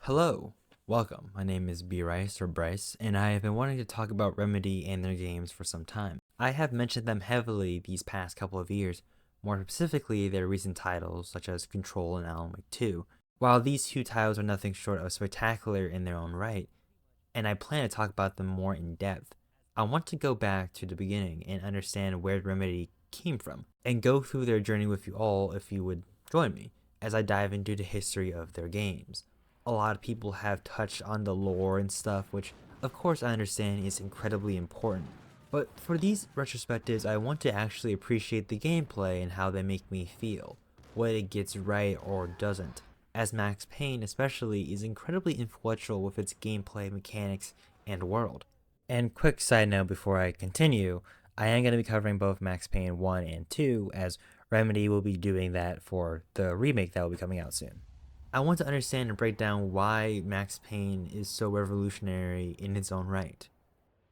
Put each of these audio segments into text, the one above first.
Hello, welcome. My name is Berice or Bryce, and I have been wanting to talk about Remedy and their games for some time. I have mentioned them heavily these past couple of years, more specifically their recent titles such as Control and Alan Wake 2. While these two titles are nothing short of spectacular in their own right, and I plan to talk about them more in depth, I want to go back to the beginning and understand where Remedy came from, and go through their journey with you all if you would join me as I dive into the history of their games. A lot of people have touched on the lore and stuff, which of course I understand is incredibly important. But for these retrospectives, I want to actually appreciate the gameplay and how they make me feel, what it gets right or doesn't, as Max Payne especially is incredibly influential with its gameplay mechanics and world. And quick side note before I continue, I am going to be covering both Max Payne 1 and 2, as Remedy will be doing that for the remake that will be coming out soon. I want to understand and break down why Max Payne is so revolutionary in its own right.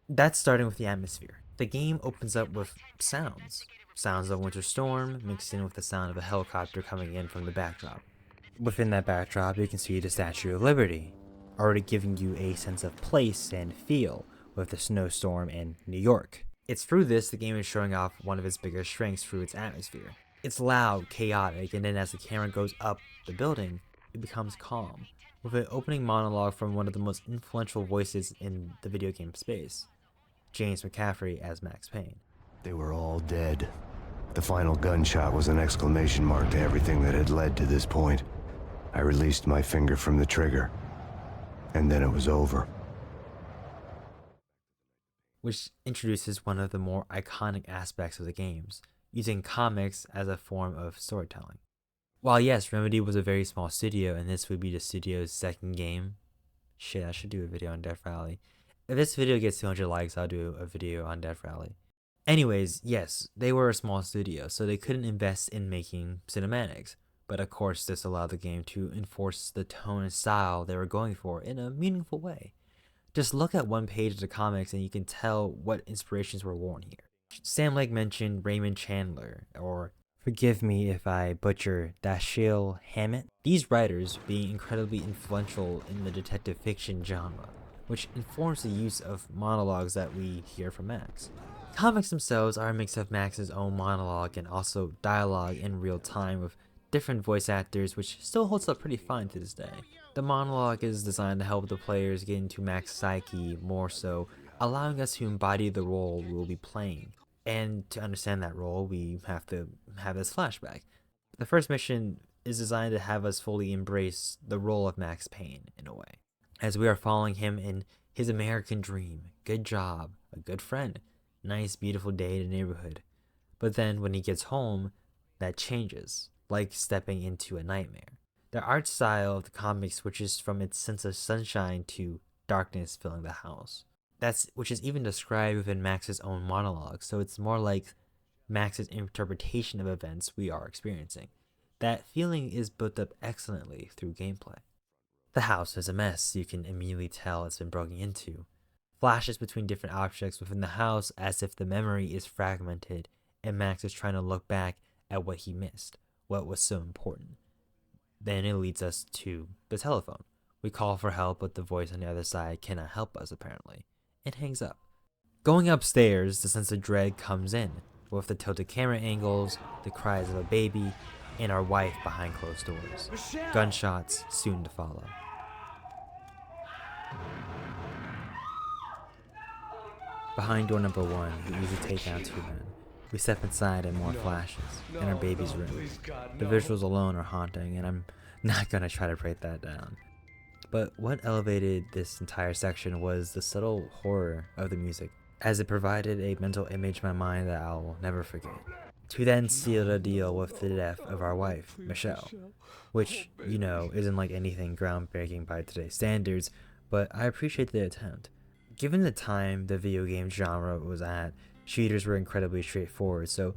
That's starting with the atmosphere. The game opens up with sounds. Sounds of winter storm mixed in with the sound of a helicopter coming in from the backdrop. Within that backdrop, you can see the Statue of Liberty, already giving you a sense of place and feel with the snowstorm in New York. It's through this the game is showing off one of its biggest strengths through its atmosphere. It's loud, chaotic, and then as the camera goes up the building, it becomes calm, with an opening monologue from one of the most influential voices in the video game space, James McCaffrey as Max Payne. They were all dead. The final gunshot was an exclamation mark to everything that had led to this point. I released my finger from the trigger, and then it was over. Which introduces one of the more iconic aspects of the games, using comics as a form of storytelling. While yes, Remedy was a very small studio, and this would be the studio's second game. Shit, I should do a video on Death Rally. If this video gets 200 likes, I'll do a video on Death Rally. Anyways, yes, they were a small studio, so they couldn't invest in making cinematics. But of course, this allowed the game to enforce the tone and style they were going for in a meaningful way. Just look at one page of the comics and you can tell what inspirations were worn here. Sam Lake mentioned Raymond Chandler, or forgive me if I butcher Dashiell Hammett. These writers being incredibly influential in the detective fiction genre, which informs the use of monologues that we hear from Max. Comics themselves are a mix of Max's own monologue and also dialogue in real time with different voice actors, which still holds up pretty fine to this day. The monologue is designed to help the players get into Max's psyche more so, allowing us to embody the role we will be playing. And to understand that role, we have to have this flashback. The first mission is designed to have us fully embrace the role of Max Payne in a way, as we are following him in his American dream, good job, a good friend, nice beautiful day in the neighborhood. But then when he gets home, that changes, like stepping into a nightmare. The art style of the comic switches from its sense of sunshine to darkness filling the house. Which is even described within Max's own monologue, so it's more like Max's interpretation of events we are experiencing. That feeling is built up excellently through gameplay. The house is a mess, you can immediately tell it's been broken into. Flashes between different objects within the house as if the memory is fragmented and Max is trying to look back at what he missed, what was so important. Then it leads us to the telephone. We call for help, but the voice on the other side cannot help us apparently. It hangs up. Going upstairs, the sense of dread comes in, with the tilted camera angles, the cries of a baby, and our wife behind closed doors. Gunshots soon to follow. Behind door number 1, we usually take out 2 men. We step inside and more flashes, in our baby's room. The visuals alone are haunting, and I'm not gonna try to break that down. But what elevated this entire section was the subtle horror of the music, as it provided a mental image in my mind that I'll never forget. To then seal the deal with the death of our wife, Michelle, which, isn't like anything groundbreaking by today's standards, but I appreciate the attempt. Given the time the video game genre was at, shooters were incredibly straightforward, so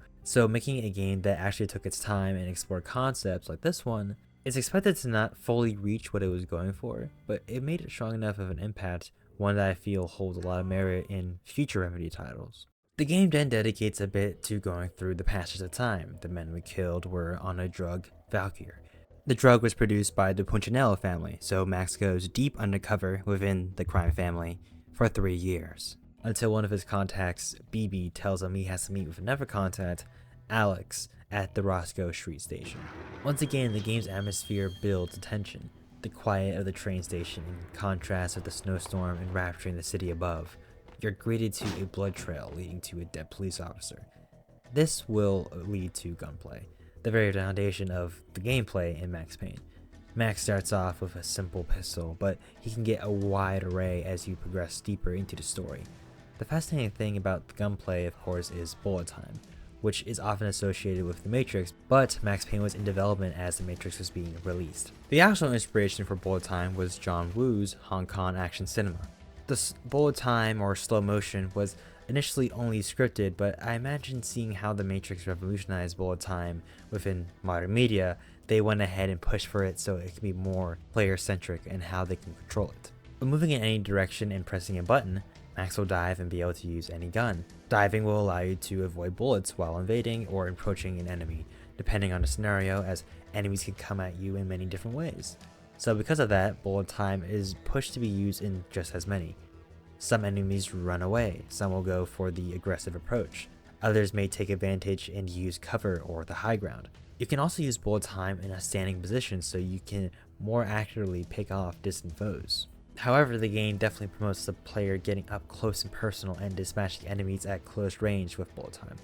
making a game that actually took its time and explored concepts like this one, it's expected to not fully reach what it was going for, but it made it strong enough of an impact, one that I feel holds a lot of merit in future Remedy titles. The game then dedicates a bit to going through the passage of time. The men we killed were on a drug, Valkyr. The drug was produced by the Punchinello family, so Max goes deep undercover within the crime family for 3 years, until one of his contacts, BB, tells him he has to meet with another contact, Alex, at the Roscoe Street station. Once again, the game's atmosphere builds tension. The quiet of the train station in contrast with the snowstorm enrapturing the city above. You're greeted to a blood trail leading to a dead police officer. This will lead to gunplay, the very foundation of the gameplay in Max Payne. Max starts off with a simple pistol, but he can get a wide array as you progress deeper into the story. The fascinating thing about the gunplay, of course, is bullet time, which is often associated with The Matrix, but Max Payne was in development as The Matrix was being released. The actual inspiration for bullet time was John Woo's Hong Kong action cinema. The bullet time, or slow motion, was initially only scripted, but I imagine seeing how The Matrix revolutionized bullet time within modern media, they went ahead and pushed for it so it can be more player-centric and how they can control it. But moving in any direction and pressing a button, Max will dive and be able to use any gun. Diving will allow you to avoid bullets while invading or approaching an enemy, depending on the scenario, as enemies can come at you in many different ways. So because of that, bullet time is pushed to be used in just as many. Some enemies run away, some will go for the aggressive approach, others may take advantage and use cover or the high ground. You can also use bullet time in a standing position so you can more accurately pick off distant foes. However, the game definitely promotes the player getting up close and personal and dispatching enemies at close range with bullet time.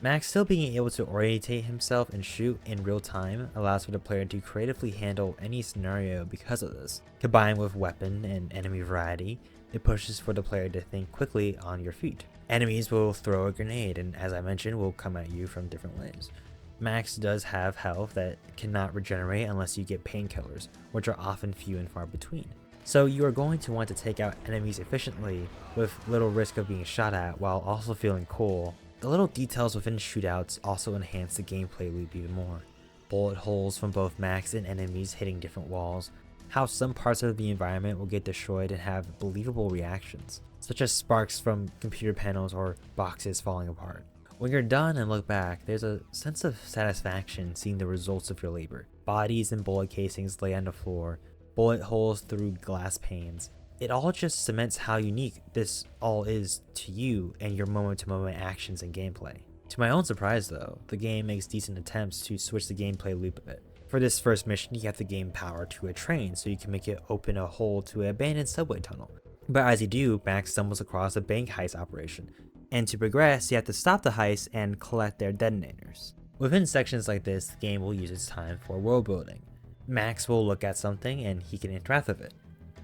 Max still being able to orientate himself and shoot in real time allows for the player to creatively handle any scenario because of this. Combined with weapon and enemy variety, it pushes for the player to think quickly on your feet. Enemies will throw a grenade and, as I mentioned, will come at you from different ways. Max does have health that cannot regenerate unless you get painkillers, which are often few and far between. So you are going to want to take out enemies efficiently with little risk of being shot at while also feeling cool. The little details within shootouts also enhance the gameplay loop even more. Bullet holes from both Max and enemies hitting different walls, how some parts of the environment will get destroyed and have believable reactions, such as sparks from computer panels or boxes falling apart. When you're done and look back, there's a sense of satisfaction seeing the results of your labor. Bodies and bullet casings lay on the floor, bullet holes through glass panes. It all just cements how unique this all is to you and your moment-to-moment actions and gameplay. To my own surprise though, the game makes decent attempts to switch the gameplay loop a bit. For this first mission, you have to gain power to a train so you can make it open a hole to an abandoned subway tunnel. But as you do, Max stumbles across a bank heist operation, and to progress, you have to stop the heist and collect their detonators. Within sections like this, the game will use its time for world building. Max will look at something and he can interact with it.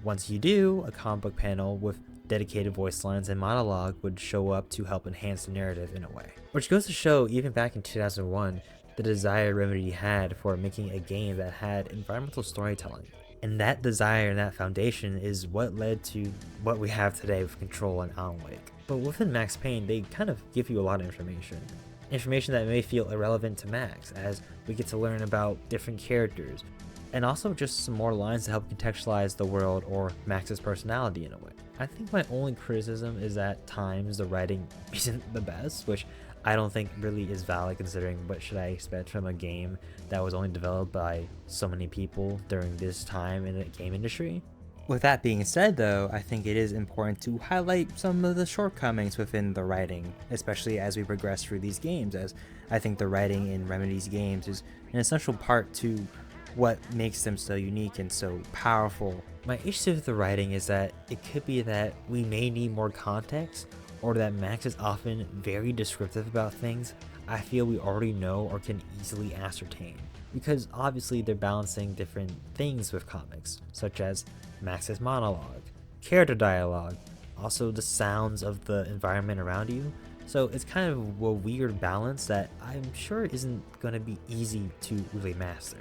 Once you do, a comic book panel with dedicated voice lines and monologue would show up to help enhance the narrative in a way. Which goes to show, even back in 2001, the desire Remedy had for making a game that had environmental storytelling. And that desire and that foundation is what led to what we have today with Control and Alan Wake. But within Max Payne, they kind of give you a lot of information. Information that may feel irrelevant to Max, as we get to learn about different characters, and also just some more lines to help contextualize the world or Max's personality in a way. I think my only criticism is that at times the writing isn't the best, which I don't think really is valid considering what should I expect from a game that was only developed by so many people during this time in the game industry. With that being said though, I think it is important to highlight some of the shortcomings within the writing, especially as we progress through these games, as I think the writing in Remedy's games is an essential part to what makes them so unique and so powerful. My issue with the writing is that it could be that we may need more context, or that Max is often very descriptive about things I feel we already know or can easily ascertain. Because obviously they're balancing different things with comics, such as Max's monologue, character dialogue, also the sounds of the environment around you. So it's kind of a weird balance that I'm sure isn't going to be easy to really master.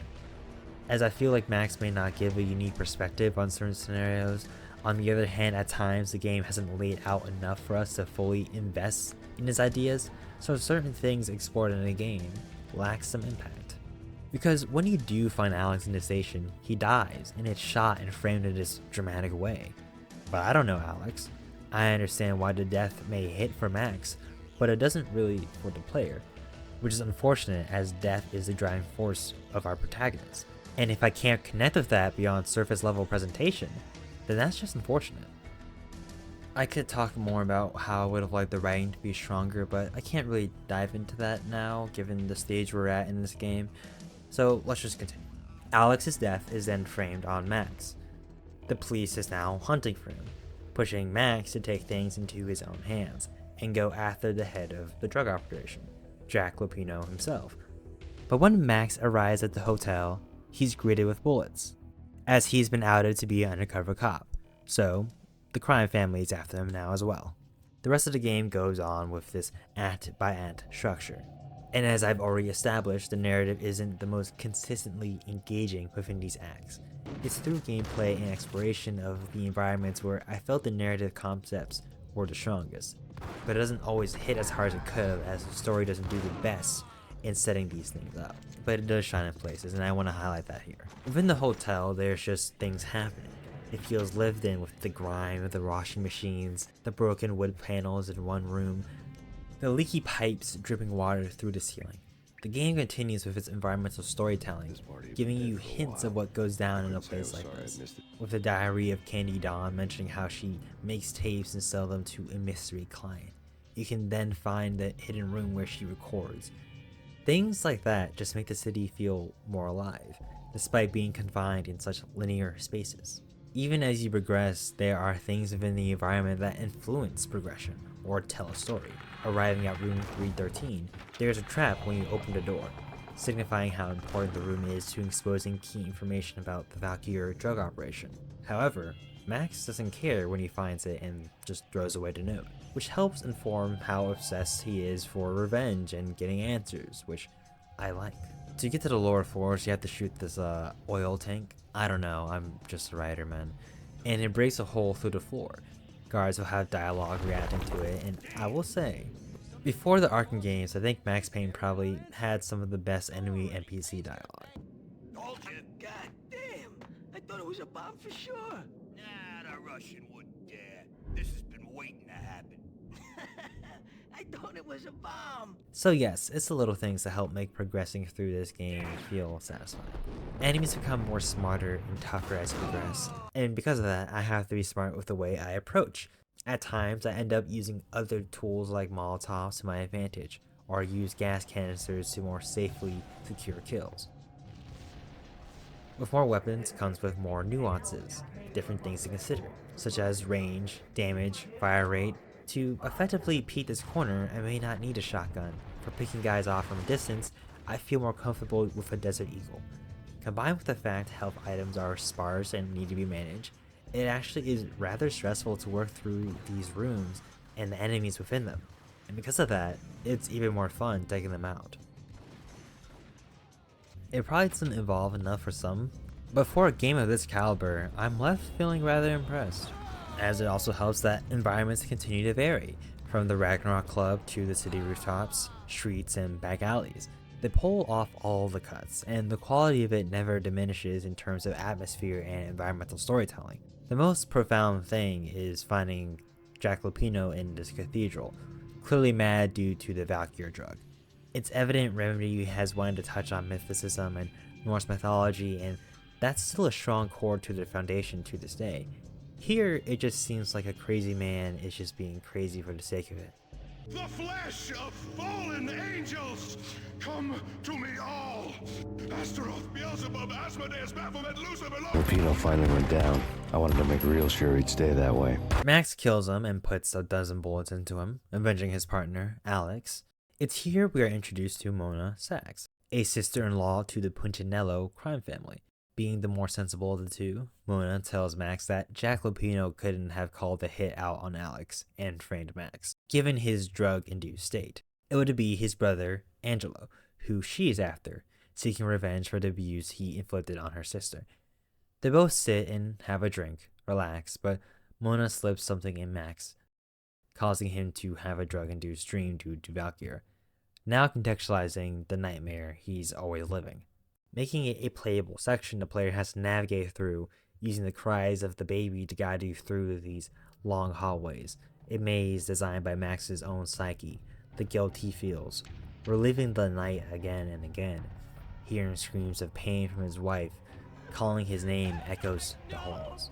As I feel like Max may not give a unique perspective on certain scenarios, on the other hand, at times the game hasn't laid out enough for us to fully invest in its ideas, so certain things explored in a game lack some impact. Because when you do find Alex in the station, he dies, and it's shot and framed in this dramatic way. But I don't know Alex. I understand why the death may hit for Max, but it doesn't really for the player, which is unfortunate as death is the driving force of our protagonist. And if I can't connect with that beyond surface level presentation, then that's just unfortunate. I could talk more about how I would have liked the writing to be stronger, but I can't really dive into that now given the stage we're at in this game, so let's just continue. Alex's death is then framed on Max. The police is now hunting for him, pushing Max to take things into his own hands and go after the head of the drug operation, Jack Lupino himself. But when Max arrives at the hotel, he's greeted with bullets, as he's been outed to be an undercover cop, so the crime family is after him now as well. The rest of the game goes on with this act-by-act structure, and as I've already established, the narrative isn't the most consistently engaging within these acts. It's through gameplay and exploration of the environments where I felt the narrative concepts were the strongest, but it doesn't always hit as hard as it could have, as the story doesn't do the best in setting these things up. But it does shine in places, and I want to highlight that here. Within the hotel, there's just things happening. It feels lived in with the grime of the washing machines, the broken wood panels in one room, the leaky pipes dripping water through the ceiling. The game continues with its environmental storytelling, giving you hints of what goes down in a place like this, with the diary of Candy Dawn mentioning how she makes tapes and sells them to a mystery client. You can then find the hidden room where she records. Things like that just make the city feel more alive, despite being confined in such linear spaces. Even as you progress, there are things within the environment that influence progression or tell a story. Arriving at room 313, there's a trap when you open the door, signifying how important the room is to exposing key information about the Valkyrie drug operation. However, Max doesn't care when he finds it and just throws away the note, which helps inform how obsessed he is for revenge and getting answers, which I like. To get to the lower floors, you have to shoot this oil tank. I don't know, I'm just a writer, man. And it breaks a hole through the floor. Guards will have dialogue reacting to it, and I will say, before the Arkham games, I think Max Payne probably had some of the best enemy NPC dialogue. God damn! I thought it was a bomb for sure. Nah, the Russian wouldn't dare. This has been waiting to happen. I thought it was a bomb. So yes, it's the little things that help make progressing through this game feel satisfying. Enemies become more smarter and tougher as you progress, and because of that, I have to be smart with the way I approach. At times, I end up using other tools like Molotovs to my advantage, or use gas canisters to more safely secure kills. With more weapons comes with more nuances, different things to consider, such as range, damage, fire rate. To effectively peek this corner, I may not need a shotgun. For picking guys off from a distance, I feel more comfortable with a Desert Eagle. Combined with the fact health items are sparse and need to be managed, it actually is rather stressful to work through these rooms and the enemies within them. And because of that, it's even more fun taking them out. It probably doesn't evolve enough for some, but for a game of this caliber, I'm left feeling rather impressed. As it also helps that environments continue to vary, from the Ragnarok Club to the city rooftops, streets, and back alleys. They pull off all the cuts, and the quality of it never diminishes in terms of atmosphere and environmental storytelling. The most profound thing is finding Jack Lupino in this cathedral, clearly mad due to the Valkyrie drug. It's evident Remedy has wanted to touch on mythicism and Norse mythology, and that's still a strong core to their foundation to this day. Here, it just seems like a crazy man is just being crazy for the sake of it. The flesh of fallen angels, come to me all. Astaroth, Beelzebub, Asmodeus, Baphomet, Lucifer, Lupino finally went down. I wanted to make real sure he'd stay that way. Max kills him and puts a dozen bullets into him, avenging his partner, Alex. It's here we are introduced to Mona Sachs, a sister-in-law to the Punchinello crime family. Being the more sensible of the two, Mona tells Max that Jack Lupino couldn't have called the hit out on Alex and framed Max, given his drug-induced state. It would be his brother, Angelo, who she is after, seeking revenge for the abuse he inflicted on her sister. They both sit and have a drink, relax, but Mona slips something in Max, causing him to have a drug-induced dream due to Valkyrie, now contextualizing the nightmare he's always living. Making it a playable section the player has to navigate through, using the cries of the baby to guide you through these long hallways, a maze designed by Max's own psyche, the guilt he feels, reliving the night again and again, hearing screams of pain from his wife calling his name echoes the halls.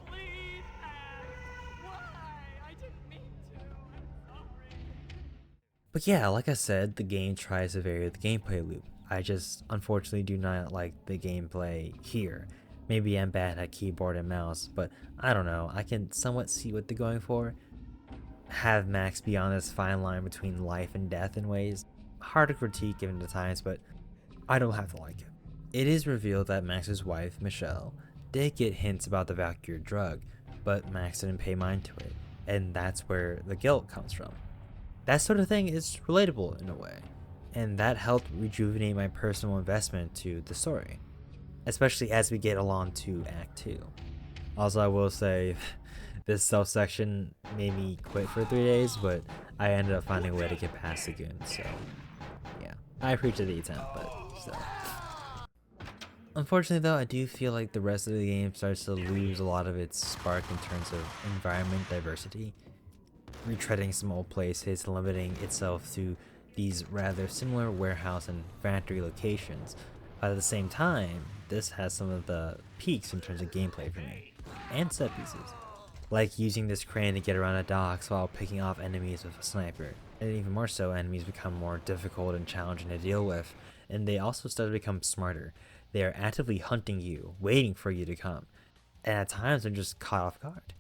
But yeah, like I said, the game tries to vary the gameplay loop. I just unfortunately do not like the gameplay here. Maybe I'm bad at keyboard and mouse, but I don't know, I can somewhat see what they're going for. Have Max be on this fine line between life and death in ways. Hard to critique given the times, but I don't have to like it. It is revealed that Max's wife, Michelle, did get hints about the Valkyrie drug, but Max didn't pay mind to it, and that's where the guilt comes from. That sort of thing is relatable in a way, and that helped rejuvenate my personal investment to the story, especially as we get along to Act 2. Also, I will say, this stealth section made me quit for 3 days, but I ended up finding a way to get past the goons, so yeah. I appreciate the attempt, but still. Unfortunately though, I do feel like the rest of the game starts to lose a lot of its spark in terms of environment diversity, retreading some old places, limiting itself to these rather similar warehouse and factory locations. But at the same time, this has some of the peaks in terms of gameplay for me, and set pieces. Like using this crane to get around the docks while picking off enemies with a sniper. And even more so, enemies become more difficult and challenging to deal with, and they also start to become smarter. They are actively hunting you, waiting for you to come, and at times they're just caught off guard.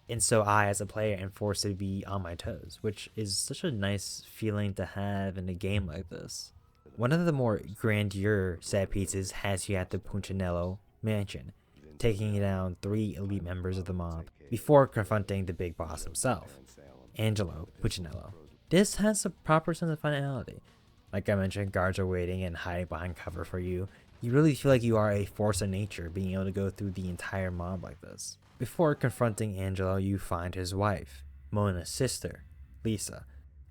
And so I, as a player, am forced to be on my toes, which is such a nice feeling to have in a game like this. One of the more grandeur set pieces has you at the Punchinello mansion, taking down 3 elite members of the mob before confronting the big boss himself, Angelo Punchinello. This has a proper sense of finality. Like I mentioned, guards are waiting and hiding behind cover for you. You really feel like you are a force of nature being able to go through the entire mob like this. Before confronting Angelo, you find his wife, Mona's sister, Lisa,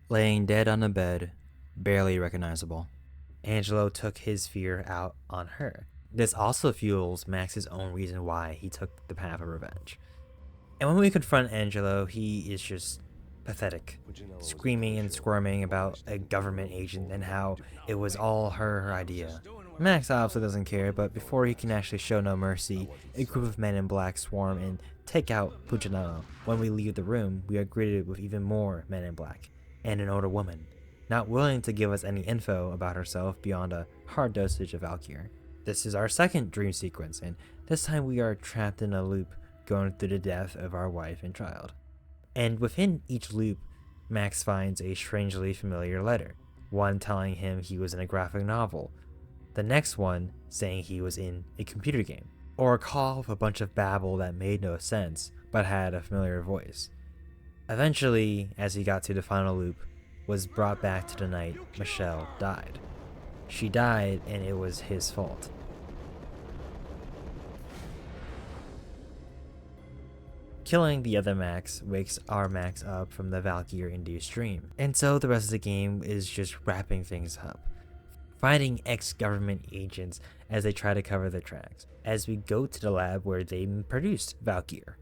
laying dead on a bed, barely recognizable. Angelo took his fear out on her. This also fuels Max's own reason why he took the path of revenge. And when we confront Angelo, he is just pathetic, screaming and squirming about a government agent and how it was all her idea. Max obviously doesn't care, but before he can actually show no mercy, a group of men in black swarm and take out Punchinello. When we leave the room, we are greeted with even more men in black, and an older woman, not willing to give us any info about herself beyond a hard dosage of Valkyrie. This is our second dream sequence, and this time we are trapped in a loop going through the death of our wife and child. And within each loop, Max finds a strangely familiar letter, one telling him he was in a graphic novel, the next one saying he was in a computer game, or a call with a bunch of babble that made no sense but had a familiar voice. Eventually, as he got to the final loop, was brought back to the night Michelle died. She died and it was his fault. Killing the other Max wakes our Max up from the Valkyrie-induced dream, and so the rest of the game is just wrapping things up, finding ex-government agents as they try to cover their tracks, as we go to the lab where they produced Valkyrie.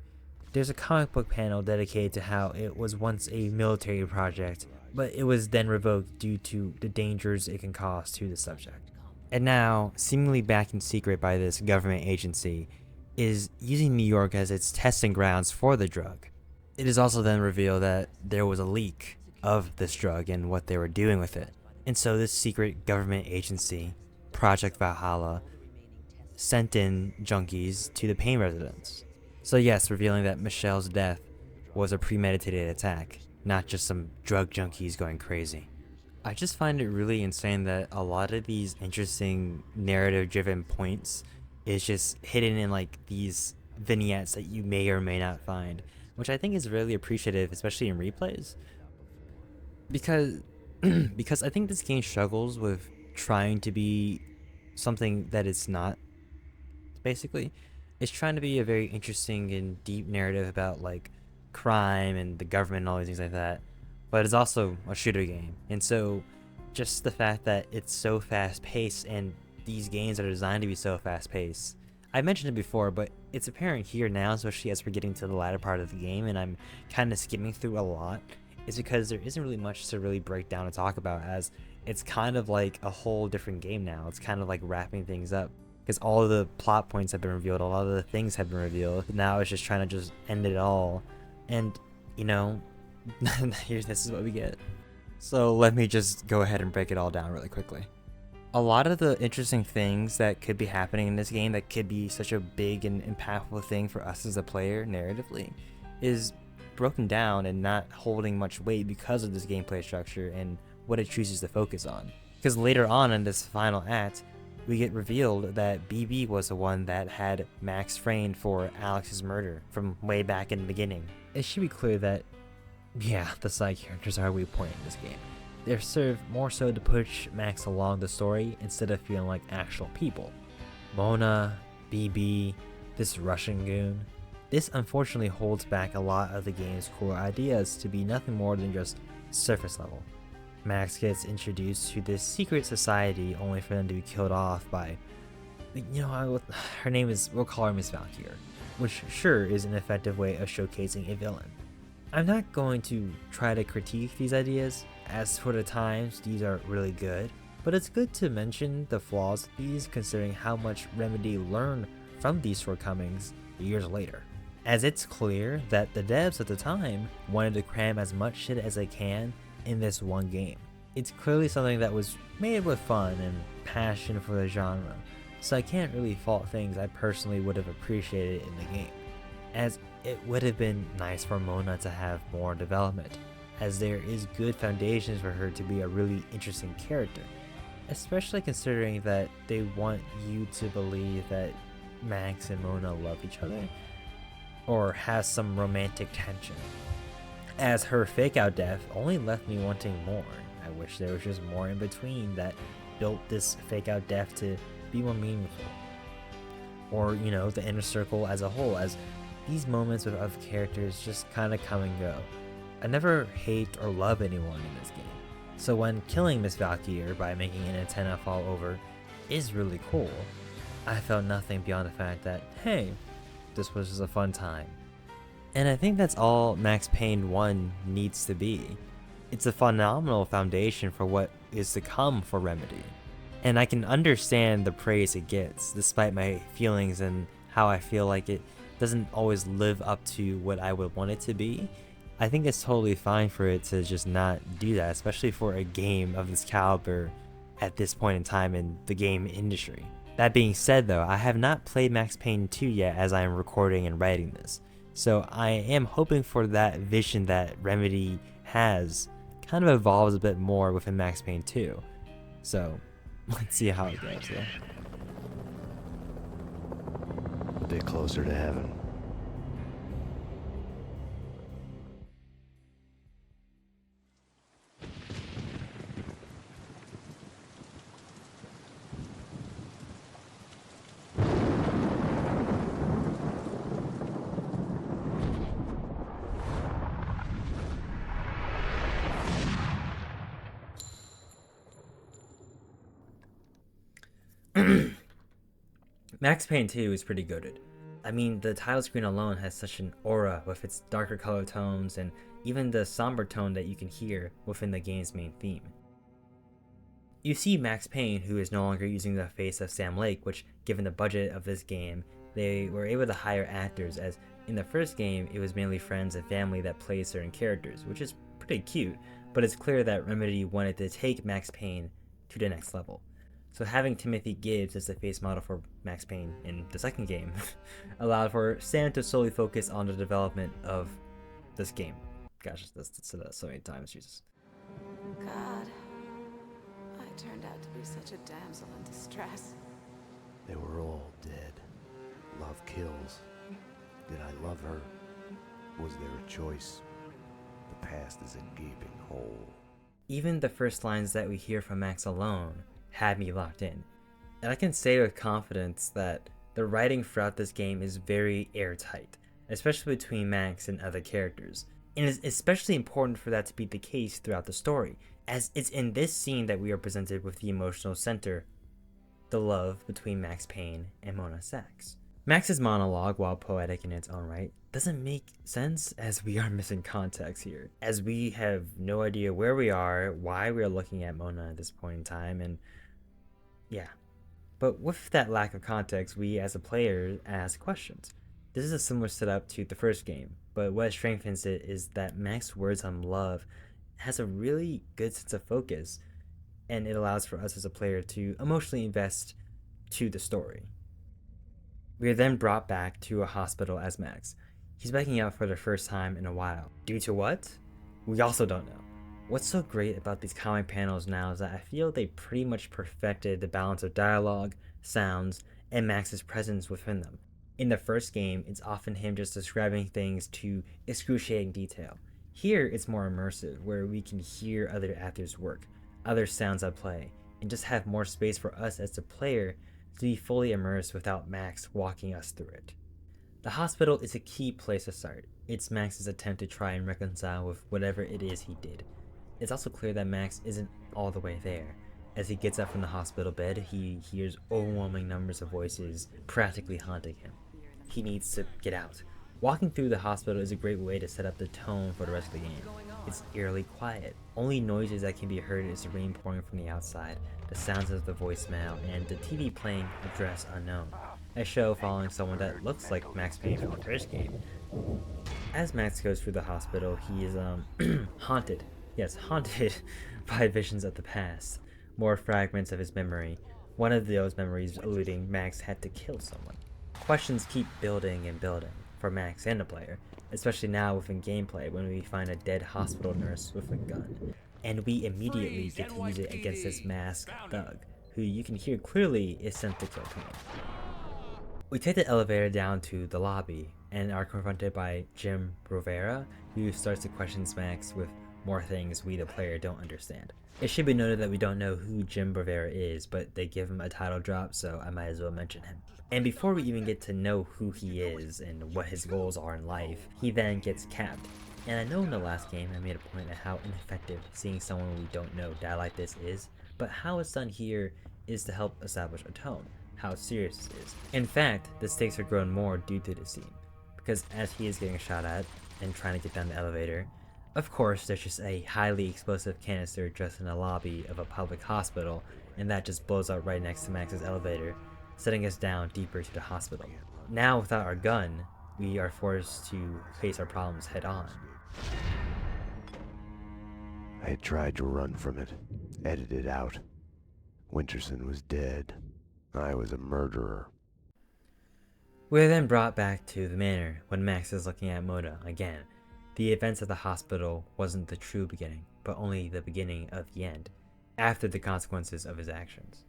There's a comic book panel dedicated to how it was once a military project, but it was then revoked due to the dangers it can cause to the subject. And now, seemingly back in secret by this government agency, is using New York as its testing grounds for the drug. It is also then revealed that there was a leak of this drug and what they were doing with it. And so this secret government agency, Project Valhalla, sent in junkies to the Payne residence. So yes, revealing that Michelle's death was a premeditated attack, not just some drug junkies going crazy. I just find it really insane that a lot of these interesting narrative-driven points is just hidden in like these vignettes that you may or may not find, which I think is really appreciative, especially in replays. Because I think this game struggles with trying to be something that it's not, basically. It's trying to be a very interesting and deep narrative about like crime and the government and all these things like that, but it's also a shooter game. And so just the fact that it's so fast paced, and these games are designed to be so fast paced. I mentioned it before, but it's apparent here now, especially as we're getting to the latter part of the game and I'm kind of skimming through a lot, is because there isn't really much to really break down and talk about, as it's kind of like a whole different game now. It's kind of like wrapping things up. because all of the plot points have been revealed, a lot of the things have been revealed. Now it's just trying to just end it all, and you know, this is what we get. So let me just go ahead and break it all down really quickly. A lot of the interesting things that could be happening in this game that could be such a big and impactful thing for us as a player narratively is broken down and not holding much weight because of this gameplay structure and what it chooses to focus on. Because later on in this final act, we get revealed that BB was the one that had Max framed for Alex's murder from way back in the beginning. It should be clear that, yeah, the side characters are a weak point in this game. They're served more so to push Max along the story instead of feeling like actual people. Mona, BB, this Russian goon. This unfortunately holds back a lot of the game's core ideas to be nothing more than just surface level. Max gets introduced to this secret society only for them to be killed off by, her name is, we'll call her Miss Valkyrie, which sure is an effective way of showcasing a villain. I'm not going to try to critique these ideas, as for the times these are really good, but it's good to mention the flaws of these considering how much Remedy learned from these shortcomings years later. As it's clear that the devs at the time wanted to cram as much shit as they can in this one game. It's clearly something that was made with fun and passion for the genre, so I can't really fault things I personally would have appreciated in the game, as it would have been nice for Mona to have more development, as there is good foundations for her to be a really interesting character, especially considering that they want you to believe that Max and Mona love each other, or has some romantic tension. As her fake out death only left me wanting more. I wish there was just more in between that built this fake out death to be more meaningful. Or, the inner circle as a whole, as these moments with other characters just kind of come and go. I never hate or love anyone in this game, so when killing Miss Valkyrie by making an antenna fall over is really cool, I felt nothing beyond the fact that, hey, this was just a fun time. And I think that's all Max Payne 1 needs to be. It's a phenomenal foundation for what is to come for Remedy. And I can understand the praise it gets, despite my feelings and how I feel like it doesn't always live up to what I would want it to be. I think it's totally fine for it to just not do that, especially for a game of this caliber at this point in time in the game industry. That being said though, I have not played Max Payne 2 yet as I am recording and writing this. So I am hoping for that vision that Remedy has kind of evolves a bit more within Max Payne 2. So let's see how it goes though. A bit closer to heaven. Max Payne 2 is pretty goated. I mean, the title screen alone has such an aura with its darker color tones and even the somber tone that you can hear within the game's main theme. You see Max Payne, who is no longer using the face of Sam Lake, which, given the budget of this game, they were able to hire actors, as in the first game it was mainly friends and family that played certain characters, which is pretty cute, but it's clear that Remedy wanted to take Max Payne to the next level. So having Timothy Gibbs as the face model for Max Payne in the second game allowed for Sam to solely focus on the development of this game. Gosh, that's said that so many times, Jesus. God, I turned out to be such a damsel in distress. They were all dead. Love kills. Did I love her? Was there a choice? The past is a gaping hole. Even the first lines that we hear from Max alone had me locked in. And I can say with confidence that the writing throughout this game is very airtight, especially between Max and other characters. And it's especially important for that to be the case throughout the story, as it's in this scene that we are presented with the emotional center, the love between Max Payne and Mona Sachs. Max's monologue, while poetic in its own right, doesn't make sense as we are missing context here, as we have no idea where we are, why we are looking at Mona at this point in time, and yeah, But with that lack of context, we as a player ask questions. This is a similar setup to the first game, but what strengthens it is that Max's words on love has a really good sense of focus, and it allows for us as a player to emotionally invest to the story. We are then brought back to a hospital as Max. He's backing out for the first time in a while. Due to what? We also don't know. What's so great about these comic panels now is that I feel they pretty much perfected the balance of dialogue, sounds, and Max's presence within them. In the first game, it's often him just describing things to excruciating detail. Here, it's more immersive, where we can hear other actors work, other sounds at play, and just have more space for us as the player to be fully immersed without Max walking us through it. The hospital is a key place to start. It's Max's attempt to try and reconcile with whatever it is he did. It's also clear that Max isn't all the way there. As he gets up from the hospital bed, he hears overwhelming numbers of voices practically haunting him. He needs to get out. Walking through the hospital is a great way to set up the tone for the rest of the game. It's eerily quiet. Only noises that can be heard is the rain pouring from the outside, the sounds of the voicemail, and the TV playing Address Unknown, a show following someone that looks like Max Payne from the first game. As Max goes through the hospital, he is haunted. Yes, haunted by visions of the past. More fragments of his memory. One of those memories alluding Max had to kill someone. Questions keep building and building for Max and the player, especially now within gameplay when we find a dead hospital nurse with a gun. And we immediately get to use it against this masked thug, who you can hear clearly is sent to kill Payne. We take the elevator down to the lobby and are confronted by Jim Rivera, who starts to question Max with more things we the player don't understand. It should be noted that we don't know who Jim Rivera is, but they give him a title drop, so I might as well mention him. And before we even get to know who he is and what his goals are in life, he then gets capped. And I know in the last game I made a point of how ineffective seeing someone we don't know die like this is, but how it's done here is to help establish a tone, how serious this is. In fact, the stakes are grown more due to this scene, because as he is getting shot at and trying to get down the elevator, of course there's just a highly explosive canister just in the lobby of a public hospital, and that just blows up right next to Max's elevator, setting us down deeper to the hospital. Now without our gun, we are forced to face our problems head on. I had tried to run from it, edit it out. Winterson was dead. I was a murderer. We're then brought back to the manor when Max is looking at Mona again. The events of the hospital wasn't the true beginning, but only the beginning of the end, after the consequences of his actions.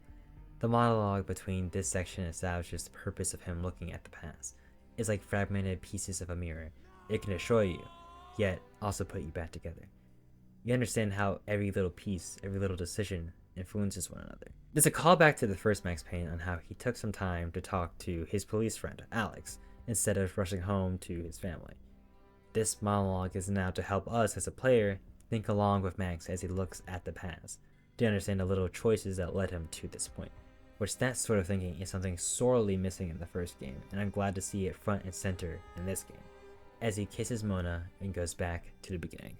The monologue between this section establishes the purpose of him looking at the past. It's like fragmented pieces of a mirror. It can destroy you, yet also put you back together. You understand how every little piece, every little decision influences one another. There's a callback to the first Max Payne on how he took some time to talk to his police friend, Alex, instead of rushing home to his family. This monologue is now to help us as a player think along with Max as he looks at the past, to understand the little choices that led him to this point. Which that sort of thinking is something sorely missing in the first game, and I'm glad to see it front and center in this game, as he kisses Mona and goes back to the beginning.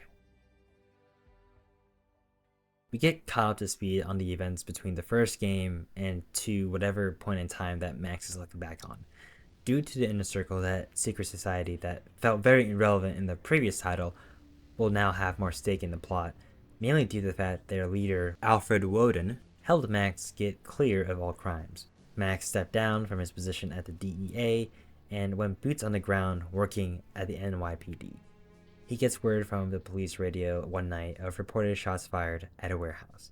We get caught up to speed on the events between the first game and to whatever point in time that Max is looking back on. Due to the inner circle, that secret society that felt very irrelevant in the previous title will now have more stake in the plot, mainly due to the fact their leader, Alfred Woden, helped Max get clear of all crimes. Max stepped down from his position at the DEA and went boots on the ground working at the NYPD. He gets word from the police radio one night of reported shots fired at a warehouse.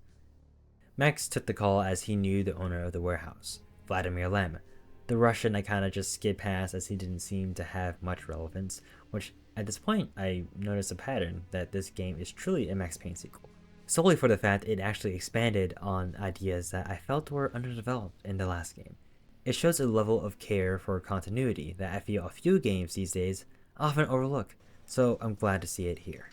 Max took the call as he knew the owner of the warehouse, Vladimir Lem. The Russian I kinda just skipped past as he didn't seem to have much relevance, which at this point I noticed a pattern that this game is truly a Max Payne sequel. Solely for the fact it actually expanded on ideas that I felt were underdeveloped in the last game. It shows a level of care for continuity that I feel a few games these days often overlook, so I'm glad to see it here.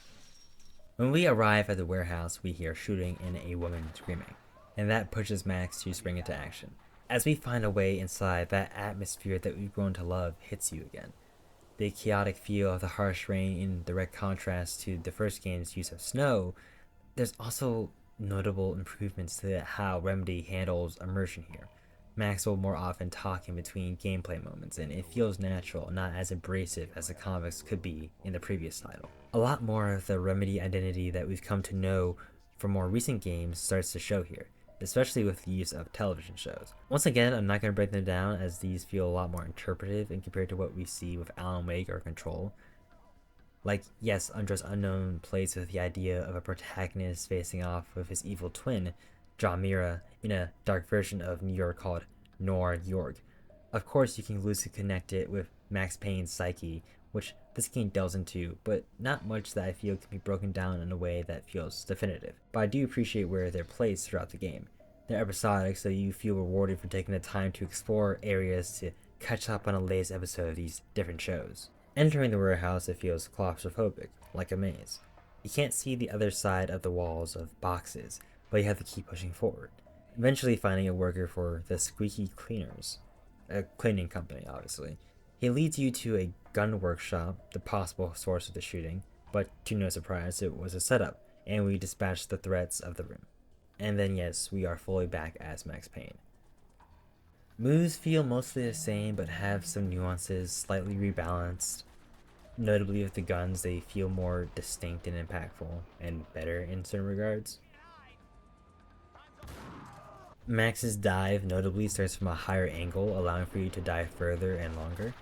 When we arrive at the warehouse, we hear shooting and a woman screaming, and that pushes Max to spring into action. As we find a way inside, that atmosphere that we've grown to love hits you again. The chaotic feel of the harsh rain in direct contrast to the first game's use of snow. There's also notable improvements to how Remedy handles immersion here. Max will more often talk in between gameplay moments, and it feels natural, not as abrasive as the comics could be in the previous title. A lot more of the Remedy identity that we've come to know from more recent games starts to show here, especially with the use of television shows. Once again, I'm not going to break them down as these feel a lot more interpretive and compared to what we see with Alan Wake or Control. Like, yes, Undressed Unknown plays with the idea of a protagonist facing off with his evil twin, John Mira, in a dark version of New York called NOIR York. Of course, you can loosely connect it with Max Payne's psyche, which this game delves into, but not much that I feel can be broken down in a way that feels definitive. But I do appreciate where they're placed throughout the game. They're episodic, so you feel rewarded for taking the time to explore areas to catch up on a latest episode of these different shows. Entering the warehouse, it feels claustrophobic, like a maze. You can't see the other side of the walls of boxes, but you have to keep pushing forward. Eventually finding a worker for the Squeaky Cleaners, a cleaning company, obviously. He leads you to a gun workshop, the possible source of the shooting, but to no surprise, it was a setup, and we dispatched the threats of the room. And then yes, we are fully back as Max Payne. Moves feel mostly the same, but have some nuances, slightly rebalanced. Notably with the guns, they feel more distinct and impactful, and better in certain regards. Max's dive notably starts from a higher angle, allowing for you to dive further and longer.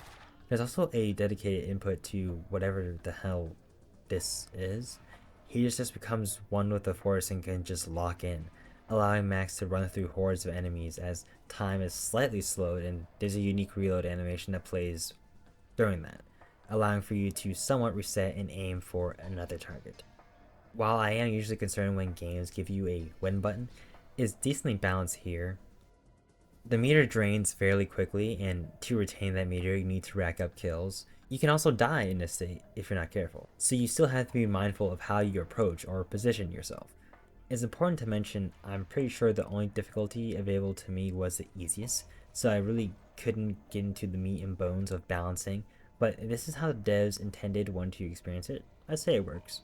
There's also a dedicated input to whatever the hell this is. He just becomes one with the force and can just lock in, allowing Max to run through hordes of enemies as time is slightly slowed, and there's a unique reload animation that plays during that, allowing for you to somewhat reset and aim for another target. While I am usually concerned when games give you a win button, it's decently balanced here. The meter drains fairly quickly, and to retain that meter you need to rack up kills. You can also die in this state if you're not careful, so you still have to be mindful of how you approach or position yourself. It's important to mention I'm pretty sure the only difficulty available to me was the easiest, so I really couldn't get into the meat and bones of balancing, but if this is how the devs intended one to experience it, I'd say it works.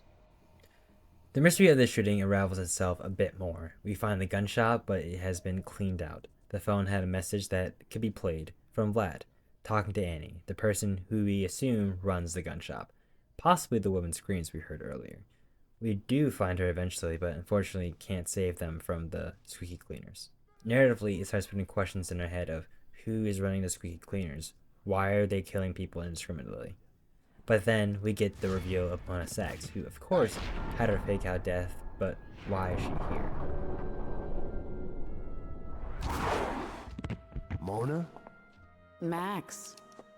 The mystery of the shooting unravels itself a bit more. We find the gun shop, but it has been cleaned out. The phone had a message that could be played from Vlad, talking to Annie, the person who we assume runs the gun shop, possibly the woman's screams we heard earlier. We do find her eventually, but unfortunately can't save them from the Squeaky Cleaners. Narratively, it starts putting questions in our head of who is running the Squeaky Cleaners, why are they killing people indiscriminately? But then we get the reveal of Mona Sachs, who of course had her fake out death, but why is she here? Mona? Max,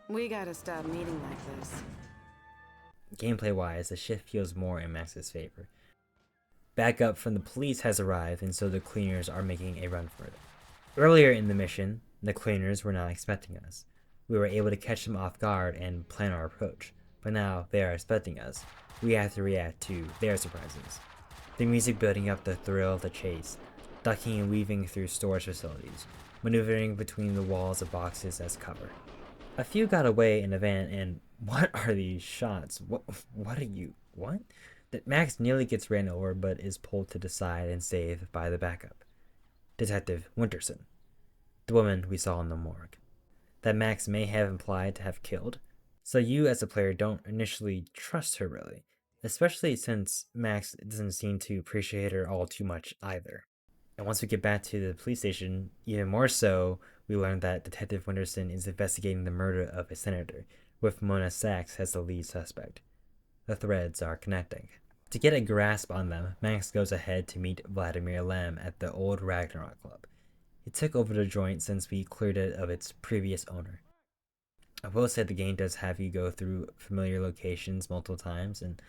we gotta stop meeting like this. Gameplay wise, the shift feels more in Max's favor. Backup from the police has arrived, and so the cleaners are making a run for it. Earlier in the mission, the cleaners were not expecting us. We were able to catch them off guard and plan our approach. But now they are expecting us. We have to react to their surprises. The music building up the thrill of the chase, ducking and weaving through storage facilities, maneuvering between the walls of boxes as cover. A few got away in a van, and what are these shots? What are you? What? That Max nearly gets ran over but is pulled to the side and saved by the backup. Detective Winterson, the woman we saw in the morgue, that Max may have implied to have killed. So you as a player don't initially trust her really, especially since Max doesn't seem to appreciate her all too much either. And once we get back to the police station, even more so, we learn that Detective Winterson is investigating the murder of a senator, with Mona Sachs as the lead suspect. The threads are connecting. To get a grasp on them, Max goes ahead to meet Vladimir Lem at the old Ragnarok Club. He took over the joint since we cleared it of its previous owner. I will say the game does have you go through familiar locations multiple times, and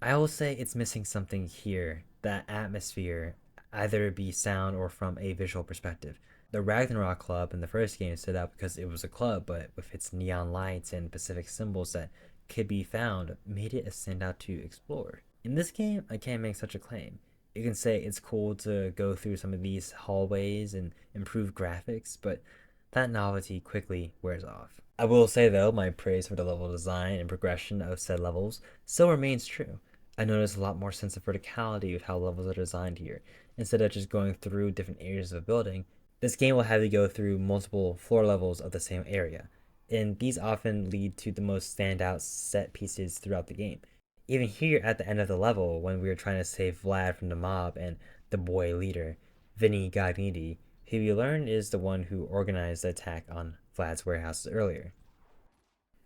I will say it's missing something here, that atmosphere, either it be sound or from a visual perspective. The Ragnarok Club in the first game stood out because it was a club, but with its neon lights and Pacific symbols that could be found, made it a standout to explore. In this game, I can't make such a claim. You can say it's cool to go through some of these hallways and improve graphics, but that novelty quickly wears off. I will say though, my praise for the level design and progression of said levels still remains true. I notice a lot more sense of verticality with how levels are designed here. Instead of just going through different areas of a building, This game will have you go through multiple floor levels of the same area, and these often lead to the most standout set pieces throughout the game. Even here at the end of the level, when we were trying to save Vlad from the mob and the boy leader, Vinny Gagniti, who you learn is the one who organized the attack on Vlad's warehouses earlier.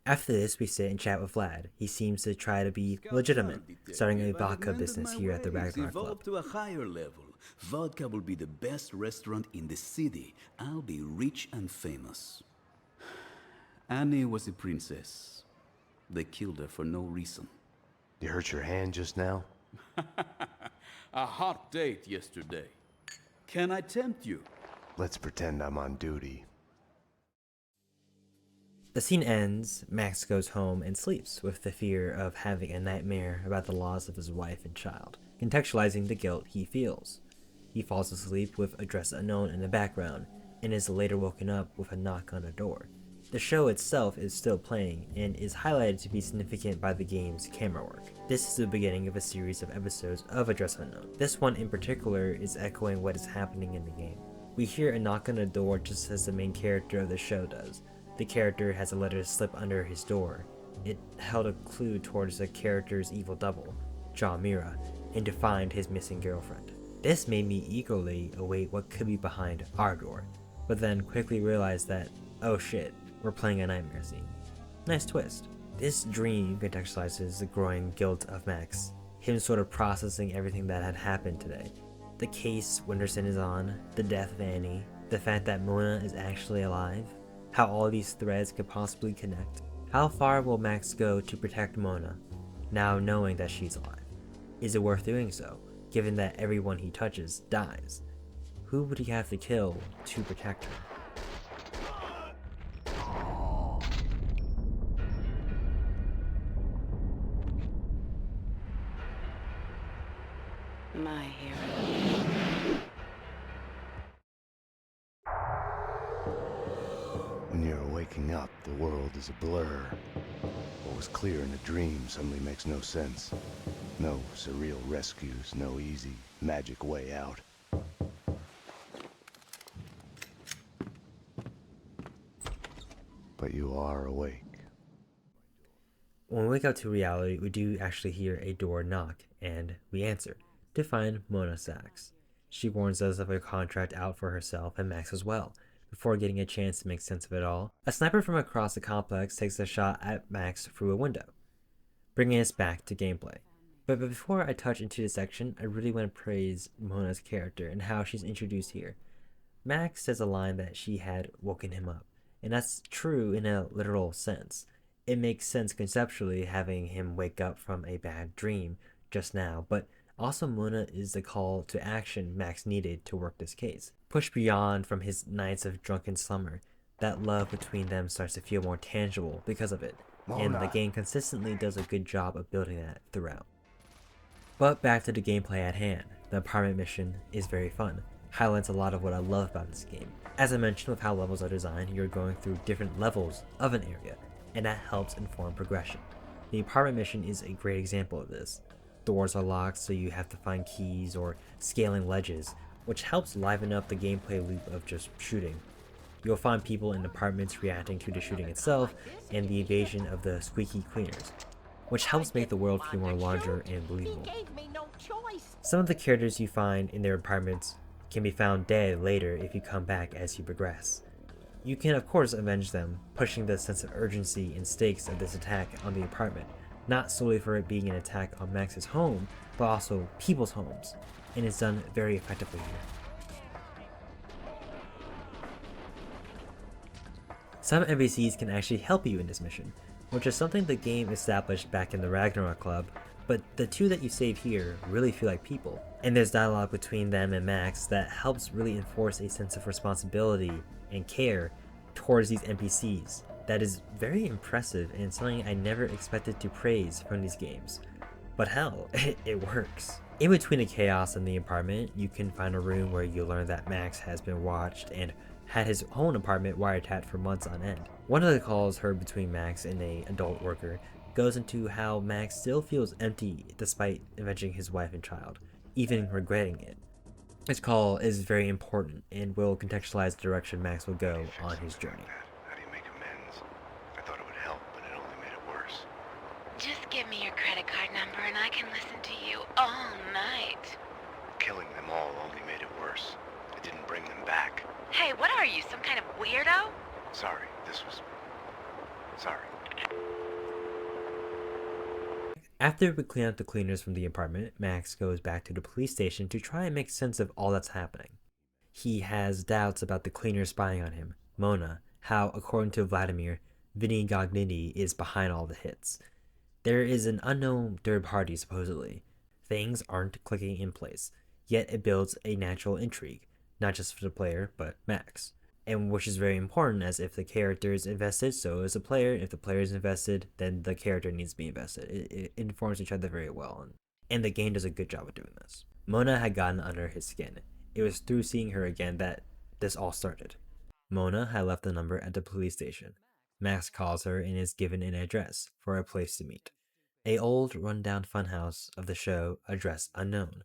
After this, we sit and chat with Vlad. He seems to try to be legitimate, starting a vodka business here at the Ragnarok Club. To a higher level. Vodka will be the best restaurant in the city. I'll be rich and famous. Annie was a princess. They killed her for no reason. You hurt your hand just now? A hot date yesterday. Can I tempt you? Let's pretend I'm on duty. The scene ends, Max goes home and sleeps with the fear of having a nightmare about the loss of his wife and child, contextualizing the guilt he feels. He falls asleep with Address Unknown in the background, and is later woken up with a knock on the door. The show itself is still playing, and is highlighted to be significant by the game's camera work. This is the beginning of a series of episodes of Address Unknown. This one in particular is echoing what is happening in the game. We hear a knock on the door just as the main character of the show does. The character has a letter slip under his door. It held a clue towards the character's evil double, John Mira, and to find his missing girlfriend. This made me eagerly await what could be behind our door, but then quickly realized that, oh shit, we're playing a nightmare scene. Nice twist. This dream contextualizes the growing guilt of Max, him sort of processing everything that had happened today. The case Winterson is on, the death of Annie, the fact that Mona is actually alive, how all these threads could possibly connect. How far will Max go to protect Mona, now knowing that she's alive? Is it worth doing so, given that everyone he touches dies? Who would he have to kill to protect her? My hero. When you're waking up, the world is a blur. What was clear in a dream suddenly makes no sense. No surreal rescues, no easy, magic way out. But you are awake. When we wake up to reality, we do actually hear a door knock, and we answer, to find Mona Sachs. She warns us of a contract out for herself and Max as well. Before getting a chance to make sense of it all, a sniper from across the complex takes a shot at Max through a window, bringing us back to gameplay. But before I touch into this section, I really want to praise Mona's character and how she's introduced here. Max says a line that she had woken him up, and that's true in a literal sense. It makes sense conceptually having him wake up from a bad dream just now, but also Mona is the call to action Max needed to work this case. Pushed beyond from his nights of drunken slumber, that love between them starts to feel more tangible because of it, and the game consistently does a good job of building that throughout. But back to the gameplay at hand. The apartment mission is very fun, highlights a lot of what I love about this game. As I mentioned with how levels are designed, you're going through different levels of an area, and that helps inform progression. The apartment mission is a great example of this. Doors are locked, so you have to find keys or scaling ledges, which helps liven up the gameplay loop of just shooting. You'll find people in apartments reacting to the shooting itself and the invasion of the squeaky cleaners, which helps make the world feel more larger and believable. Some of the characters you find in their apartments can be found dead later if you come back as you progress. You can of course avenge them, pushing the sense of urgency and stakes of this attack on the apartment, not solely for it being an attack on Max's home, but also people's homes, and it's done very effectively here. Some NPCs can actually help you in this mission, which is something the game established back in the Ragnarok Club, but the two that you save here really feel like people, and there's dialogue between them and Max that helps really enforce a sense of responsibility and care towards these NPCs that is very impressive and something I never expected to praise from these games. But hell, it works. In between the chaos in the apartment, you can find a room where you learn that Max has been watched and had his own apartment wiretapped for months on end. One of the calls heard between Max and an adult worker goes into how Max still feels empty despite avenging his wife and child, even regretting it. This call is very important and will contextualize the direction Max will go on his journey. How do you make amends? I thought it would help, but it only made it worse. Just give me your credit card number and I can listen to you all night. Killing them all only made it worse. It didn't bring them back. Hey, what are you, some kind of weirdo? Sorry, Sorry. After we clean out the cleaners from the apartment, Max goes back to the police station to try and make sense of all that's happening. He has doubts about the cleaners spying on him, Mona, how, according to Vladimir, Vinny Gognitti is behind all the hits. There is an unknown third party, supposedly. Things aren't clicking in place, yet it builds a natural intrigue, not just for the player, but Max. And which is very important, as if the character is invested, so is the player. If the player is invested, then the character needs to be invested. It informs each other very well, and the game does a good job of doing this. Mona had gotten under his skin. It was through seeing her again that this all started. Mona had left a number at the police station. Max calls her and is given an address for a place to meet. A old, run-down funhouse of the show, address unknown.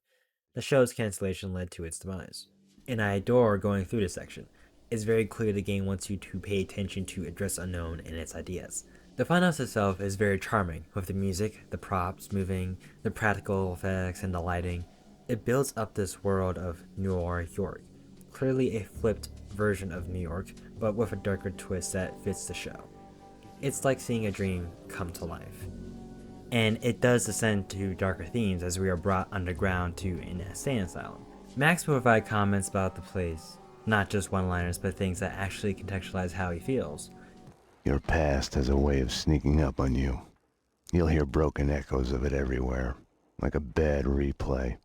The show's cancellation led to its demise. And I adore going through this section. It's very clear the game wants you to pay attention to address unknown and its ideas. The funhouse itself is very charming, with the music, the props moving, the practical effects, and the lighting. It builds up this world of NOIR York, clearly a flipped version of New York, but with a darker twist that fits the show. It's like seeing a dream come to life. And it does descend to darker themes as we are brought underground to an insane asylum. Max will provide comments about the place, not just one-liners, but things that actually contextualize how he feels. Your past has a way of sneaking up on you. You'll hear broken echoes of it everywhere, like a bad replay.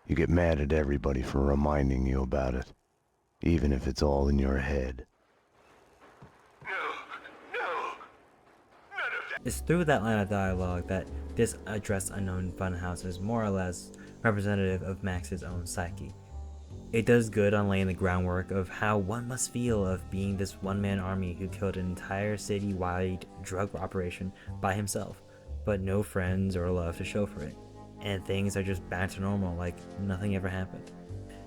You get mad at everybody for reminding you about it, even if it's all in your head. It's through that line of dialogue that this address unknown funhouse is more or less representative of Max's own psyche. It does good on laying the groundwork of how one must feel of being this one-man army who killed an entire city-wide drug operation by himself, but no friends or love to show for it, and things are just back to normal like nothing ever happened.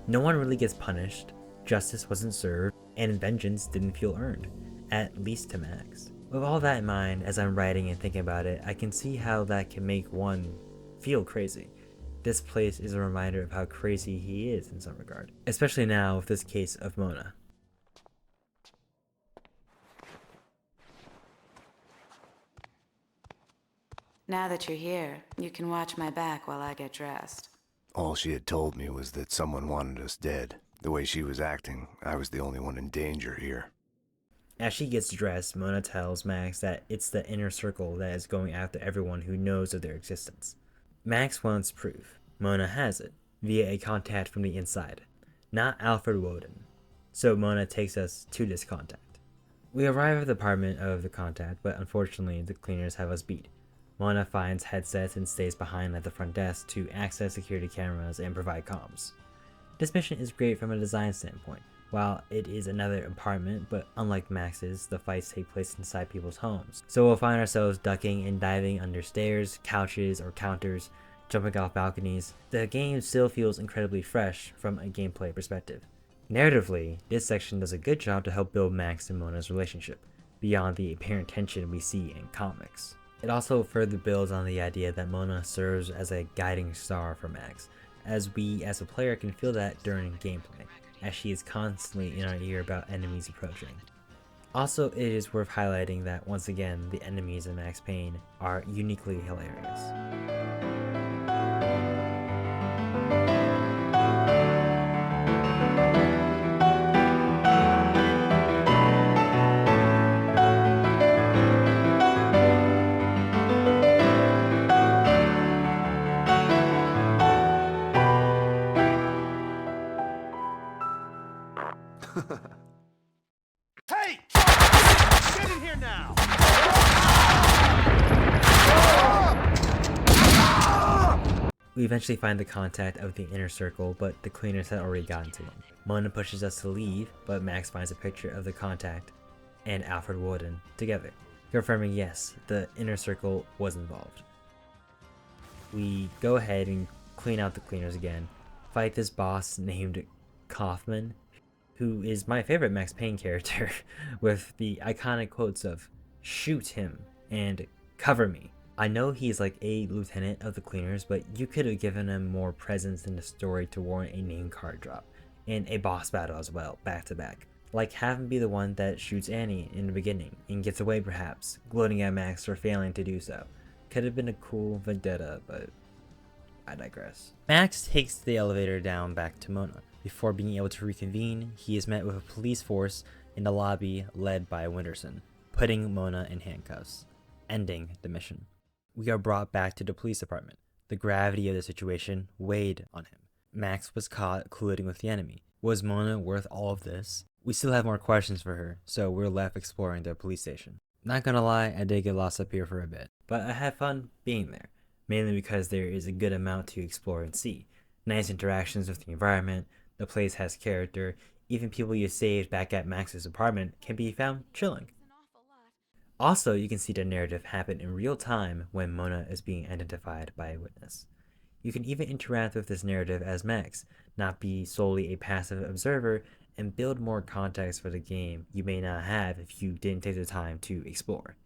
No one really gets punished, justice wasn't served, and vengeance didn't feel earned, at least to Max. With all that in mind, as I'm writing and thinking about it, I can see how that can make one feel crazy. This place is a reminder of how crazy he is in some regard, especially now with this case of Mona. Now that you're here, you can watch my back while I get dressed. All she had told me was that someone wanted us dead. The way she was acting, I was the only one in danger here. As she gets dressed, Mona tells Max that it's the inner circle that is going after everyone who knows of their existence. Max wants proof. Mona has it, via a contact from the inside, not Alfred Woden. So Mona takes us to this contact. We arrive at the apartment of the contact, but unfortunately the cleaners have us beat. Mona finds headsets and stays behind at the front desk to access security cameras and provide comms. This mission is great from a design standpoint. While it is another apartment, but unlike Max's, the fights take place inside people's homes. So we'll find ourselves ducking and diving under stairs, couches, or counters, jumping off balconies. The game still feels incredibly fresh from a gameplay perspective. Narratively, this section does a good job to help build Max and Mona's relationship, beyond the apparent tension we see in comics. It also further builds on the idea that Mona serves as a guiding star for Max, as we as a player can feel that during gameplay, as she is constantly in our ear about enemies approaching. Also, it is worth highlighting that once again, the enemies in Max Payne are uniquely hilarious. Hey! Get in here now! We eventually find the contact of the inner circle, but the cleaners had already gotten to him. Mona pushes us to leave, but Max finds a picture of the contact and Alfred Woden together, confirming yes, the inner circle was involved. We go ahead and clean out the cleaners again, fight this boss named Kaufman, who is my favorite Max Payne character, with the iconic quotes of "shoot him" and "cover me." I know he's like a lieutenant of the cleaners, but you could have given him more presence in the story to warrant a name card drop, and a boss battle as well, back to back. Like have him be the one that shoots Annie in the beginning, and gets away perhaps, gloating at Max for failing to do so. Could have been a cool vendetta, but I digress. Max takes the elevator down back to Mona. Before being able to reconvene, he is met with a police force in the lobby led by Winterson, putting Mona in handcuffs, ending the mission. We are brought back to the police department. The gravity of the situation weighed on him. Max was caught colluding with the enemy. Was Mona worth all of this? We still have more questions for her, so we're left exploring the police station. Not gonna lie, I did get lost up here for a bit, but I had fun being there, mainly because there is a good amount to explore and see. Nice interactions with the environment, the place has character, even people you saved back at Max's apartment can be found chilling. Also, you can see the narrative happen in real time when Mona is being identified by a witness. You can even interact with this narrative as Max, not be solely a passive observer, and build more context for the game you may not have if you didn't take the time to explore.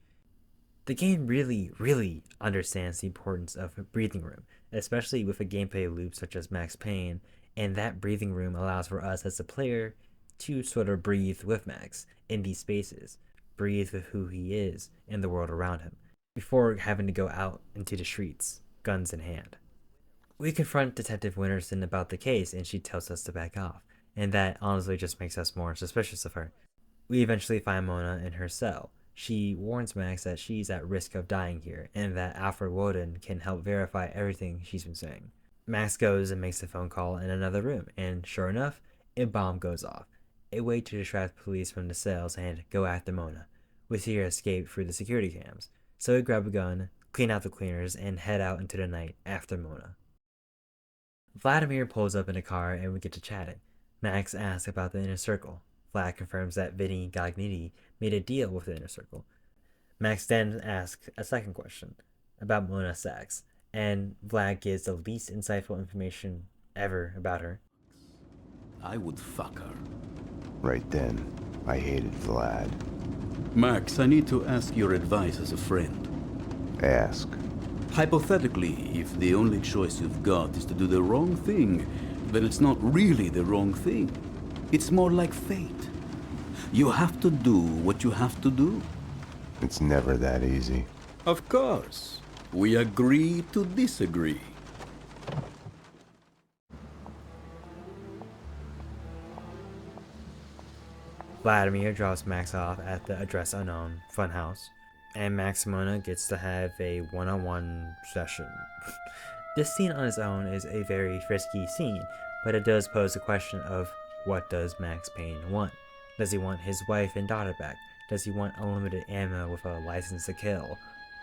The game really understands the importance of a breathing room, especially with a gameplay loop such as Max Payne, and that breathing room allows for us as a player to sort of breathe with Max in these spaces, breathe with who he is and the world around him, before having to go out into the streets, guns in hand. We confront Detective Winterson about the case and she tells us to back off, and that honestly just makes us more suspicious of her. We eventually find Mona in her cell. She warns Max that she's at risk of dying here, and that Alfred Woden can help verify everything she's been saying. Max goes and makes a phone call in another room, and sure enough, a bomb goes off, a way to distract police from the cells and go after Mona. We see her escape through the security cams, so we grab a gun, clean out the cleaners, and head out into the night after Mona. Vladimir pulls up in a car and we get to chatting. Max asks about the Inner Circle. Vlad confirms that Vinny Gognitti made a deal with the Inner Circle. Max then asks a second question about Mona Sachs, and Vlad gives the least insightful information ever about her. I would fuck her. Right then, I hated Vlad. Max, I need to ask your advice as a friend. Ask. Hypothetically, if the only choice you've got is to do the wrong thing, then it's not really the wrong thing. It's more like fate. You have to do what you have to do. It's never that easy. Of course. We agree to disagree. Vladimir drops Max off at the address unknown funhouse, and Max and Mona gets to have a one-on-one session. This scene on its own is a very risky scene, but it does pose the question of what does Max Payne want? Does he want his wife and daughter back? Does he want unlimited ammo with a license to kill?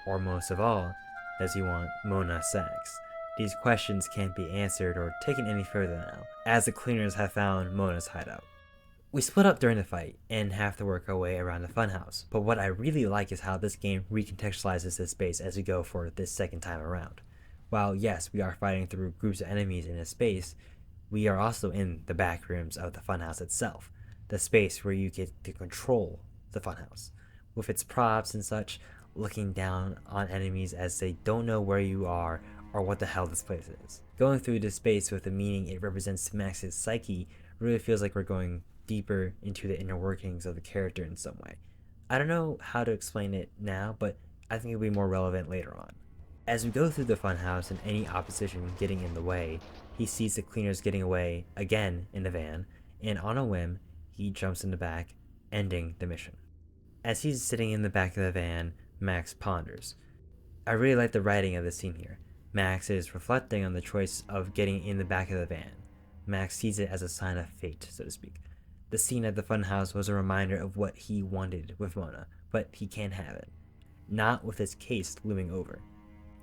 Or most of all, does he want Mona Sachs? These questions can't be answered or taken any further now, as the cleaners have found Mona's hideout. We split up during the fight and have to work our way around the funhouse, but what I really like is how this game recontextualizes this space as we go for this second time around. While yes, we are fighting through groups of enemies in this space, we are also in the back rooms of the funhouse itself, the space where you get to control the funhouse, with its props and such, looking down on enemies as they don't know where you are or what the hell this place is. Going through this space with the meaning it represents to Max's psyche really feels like we're going deeper into the inner workings of the character in some way. I don't know how to explain it now, but I think it'll be more relevant later on. As we go through the funhouse and any opposition getting in the way, he sees the cleaners getting away again in the van, and on a whim, he jumps in the back, ending the mission. As he's sitting in the back of the van, Max ponders. I really like the writing of the scene here. Max is reflecting on the choice of getting in the back of the van. Max sees it as a sign of fate, so to speak. The scene at the funhouse was a reminder of what he wanted with Mona, but he can't have it. Not with his case looming over.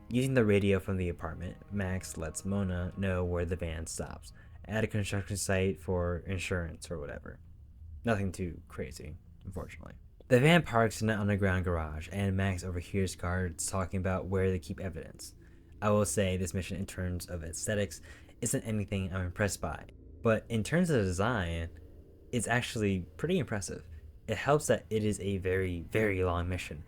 Using the radio from the apartment, Max lets Mona know where the van stops, at a construction site for insurance or whatever. Nothing too crazy, unfortunately. The van parks in an underground garage, and Max overhears guards talking about where they keep evidence. I will say this mission, in terms of aesthetics, isn't anything I'm impressed by. But in terms of design, it's actually pretty impressive. It helps that it is a very, very long mission,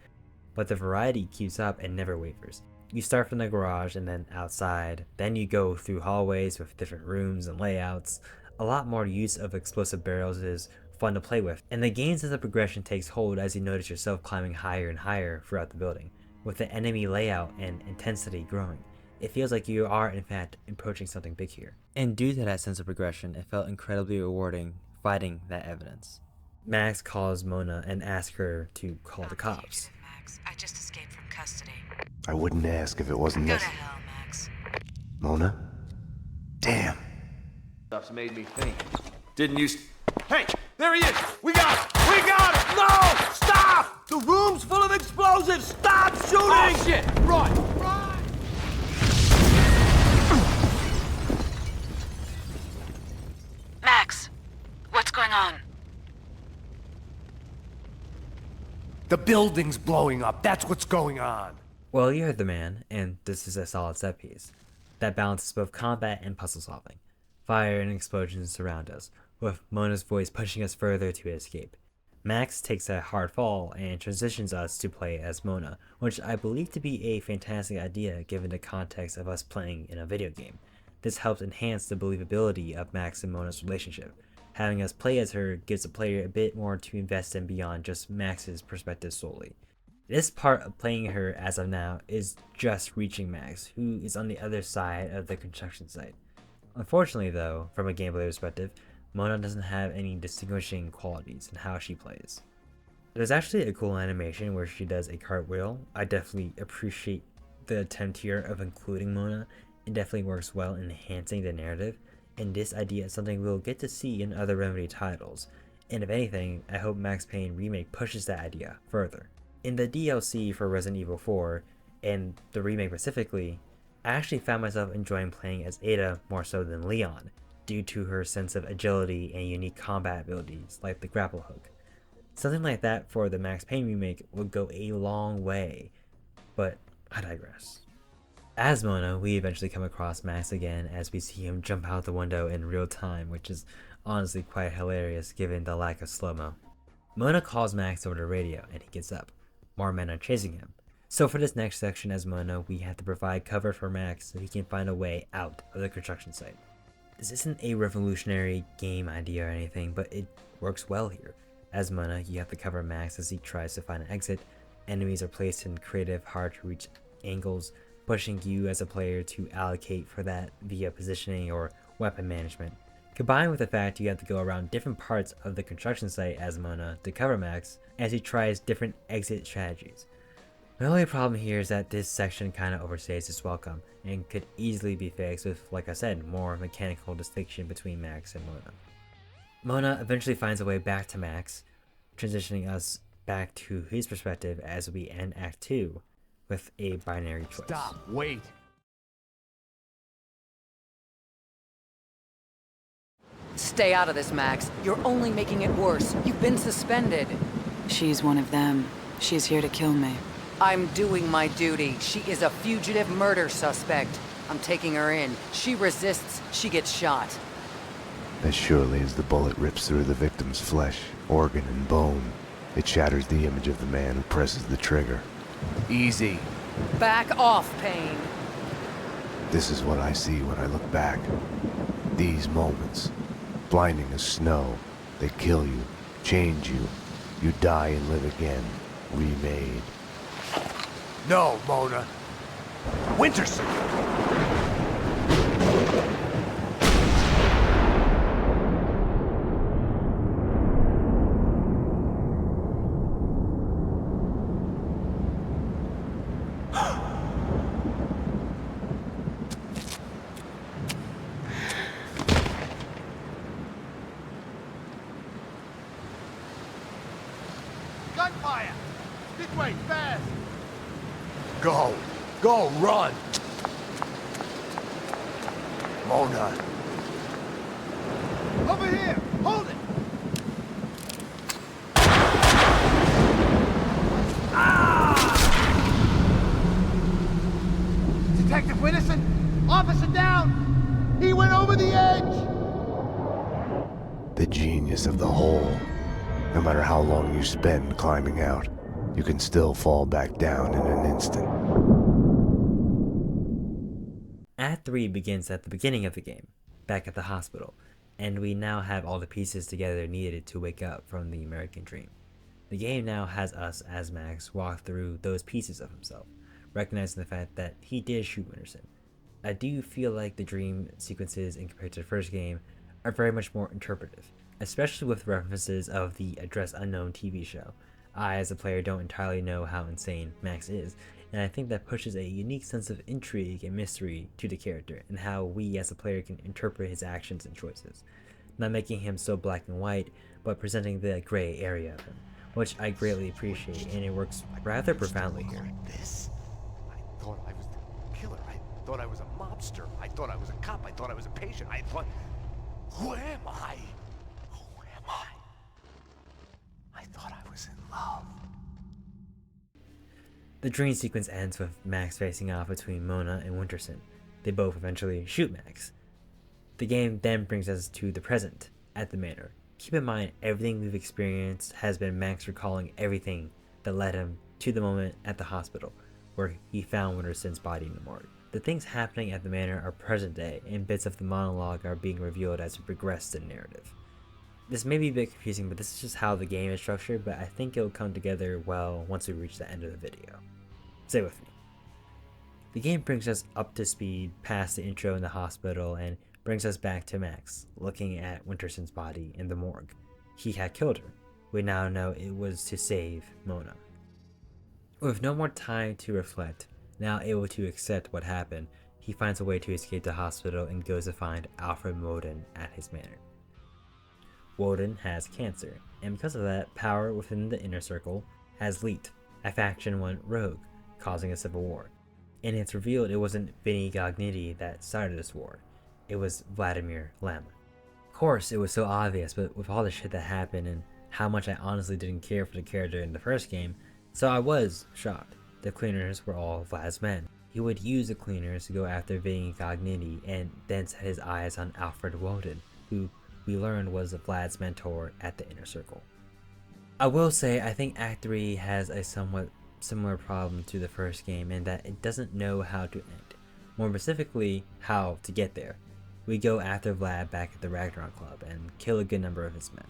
but the variety keeps up and never wavers. You start from the garage and then outside, then you go through hallways with different rooms and layouts. A lot more use of explosive barrels is fun to play with, and the gains of the progression takes hold as you notice yourself climbing higher and higher throughout the building, with the enemy layout and intensity growing. It feels like you are in fact approaching something big here. And due to that sense of progression, it felt incredibly rewarding fighting that evidence. Max calls Mona and asks her to call the cops. Max, I just escaped from custody. I wouldn't ask if it wasn't Go to necessary. hell, Max. Mona? Damn. Stuff's made me think. Didn't you... Hey, there he is! We got him! We got him! No! Stop! The room's full of explosives! Stop shooting! Oh, shit! Run! Run! Max, what's going on? The building's blowing up. That's what's going on. Well, you heard the man, and this is a solid set piece that balances both combat and puzzle solving. Fire and explosions surround us, with Mona's voice pushing us further to escape. Max takes a hard fall and transitions us to play as Mona, which I believe to be a fantastic idea given the context of us playing in a video game. This helps enhance the believability of Max and Mona's relationship. Having us play as her gives the player a bit more to invest in beyond just Max's perspective solely. This part of playing her as of now is just reaching Max, who is on the other side of the construction site. Unfortunately though, from a gameplay perspective, Mona doesn't have any distinguishing qualities in how she plays. There's actually a cool animation where she does a cartwheel. I definitely appreciate the attempt here of including Mona. It definitely works well in enhancing the narrative, and this idea is something we'll get to see in other Remedy titles, and if anything, I hope Max Payne Remake pushes that idea further. In the DLC for Resident Evil 4, and the remake specifically, I actually found myself enjoying playing as Ada more so than Leon, due to her sense of agility and unique combat abilities like the grapple hook. Something like that for the Max Payne remake would go a long way, but I digress. As Mona, we eventually come across Max again as we see him jump out the window in real time, which is honestly quite hilarious given the lack of slow-mo. Mona calls Max over the radio and he gets up. More men are chasing him. So for this next section as Mona, we have to provide cover for Max so he can find a way out of the construction site. This isn't a revolutionary game idea or anything, but it works well here. As Mona, you have to cover Max as he tries to find an exit. Enemies are placed in creative, hard to reach angles, pushing you as a player to allocate for that via positioning or weapon management. Combined with the fact you have to go around different parts of the construction site as Mona to cover Max as he tries different exit strategies. My only problem here is that this section kinda overstays its welcome and could easily be fixed with, like I said, more mechanical distinction between Max and Mona. Mona eventually finds a way back to Max, transitioning us back to his perspective as we end Act 2 with a binary choice. Stop. Wait. Stay out of this, Max. You're only making it worse. You've been suspended. She's one of them. She's here to kill me. I'm doing my duty. She is a fugitive murder suspect. I'm taking her in. She resists, she gets shot. As surely as the bullet rips through the victim's flesh, organ, and bone, it shatters the image of the man who presses the trigger. Easy. Back off, Payne. This is what I see when I look back. These moments, blinding as snow, they kill you, change you. You die and live again, remade. No, Mona. Winterson! Gunfire! This way, fast! Go! Go, run! Mona! Over here! Hold it! Ah! Detective Winterson! Officer down! He went over the edge! The genius of the hole. No matter how long you spend climbing out, you can still fall back down in an instant. Act 3 begins at the beginning of the game, back at the hospital, and we now have all the pieces together needed to wake up from the American dream. The game now has us as Max walk through those pieces of himself, recognizing the fact that he did shoot Winterson. I do feel like the dream sequences in compared to the first game are very much more interpretive, especially with references of the Address Unknown TV show. I, as a player, don't entirely know how insane Max is, and I think that pushes a unique sense of intrigue and mystery to the character, and how we as a player can interpret his actions and choices. Not making him so black and white, but presenting the gray area of him, which I greatly appreciate, and it works rather profoundly here. This? I thought I was the killer. I thought I was a mobster. I thought I was a cop. I thought I was a patient. I thought... Who am I? Who am I? I thought I was in love. The dream sequence ends with Max facing off between Mona and Winterson. They both eventually shoot Max. The game then brings us to the present, at the manor. Keep in mind, everything we've experienced has been Max recalling everything that led him to the moment at the hospital, where he found Winterson's body in the morgue. The things happening at the manor are present day, and bits of the monologue are being revealed as we progress in the narrative. This may be a bit confusing, but this is just how the game is structured, but I think it'll come together well once we reach the end of the video. Stay with me. The game brings us up to speed past the intro in the hospital and brings us back to Max, looking at Winterson's body in the morgue. He had killed her. We now know it was to save Mona. With no more time to reflect, now able to accept what happened, he finds a way to escape the hospital and goes to find Alfred Woden at his manor. Woden has cancer, and because of that, power within the inner circle has leaked. A faction went rogue, causing a civil war. And it's revealed it wasn't Vinny Gognitti that started this war. It was Vladimir Lem. Of course, it was so obvious, but with all the shit that happened and how much I honestly didn't care for the character in the first game, so I was shocked. The cleaners were all Vlad's men. He would use the cleaners to go after Vinny Gognitti and then set his eyes on Alfred Woden, who we learned was Vlad's mentor at the Inner Circle. I will say I think Act 3 has a somewhat similar problem to the first game in that it doesn't know how to end. More specifically, how to get there. We go after Vlad back at the Ragnarok Club and kill a good number of his men.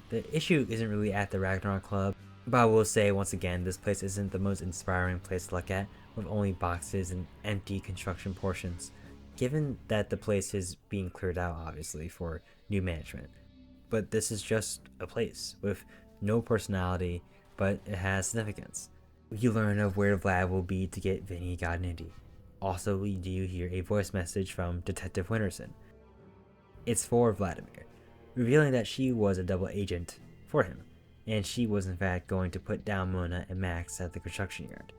The issue isn't really at the Ragnarok Club, but I will say once again this place isn't the most inspiring place to look at, with only boxes and empty construction portions, given that the place is being cleared out obviously for new management. But this is just a place with no personality, but it has significance. You learn of where Vlad will be to get Vinny Gognitti. Also, we do hear a voice message from Detective Winterson. It's for Vladimir, revealing that she was a double agent for him, and she was in fact going to put down Mona and Max at the construction yard.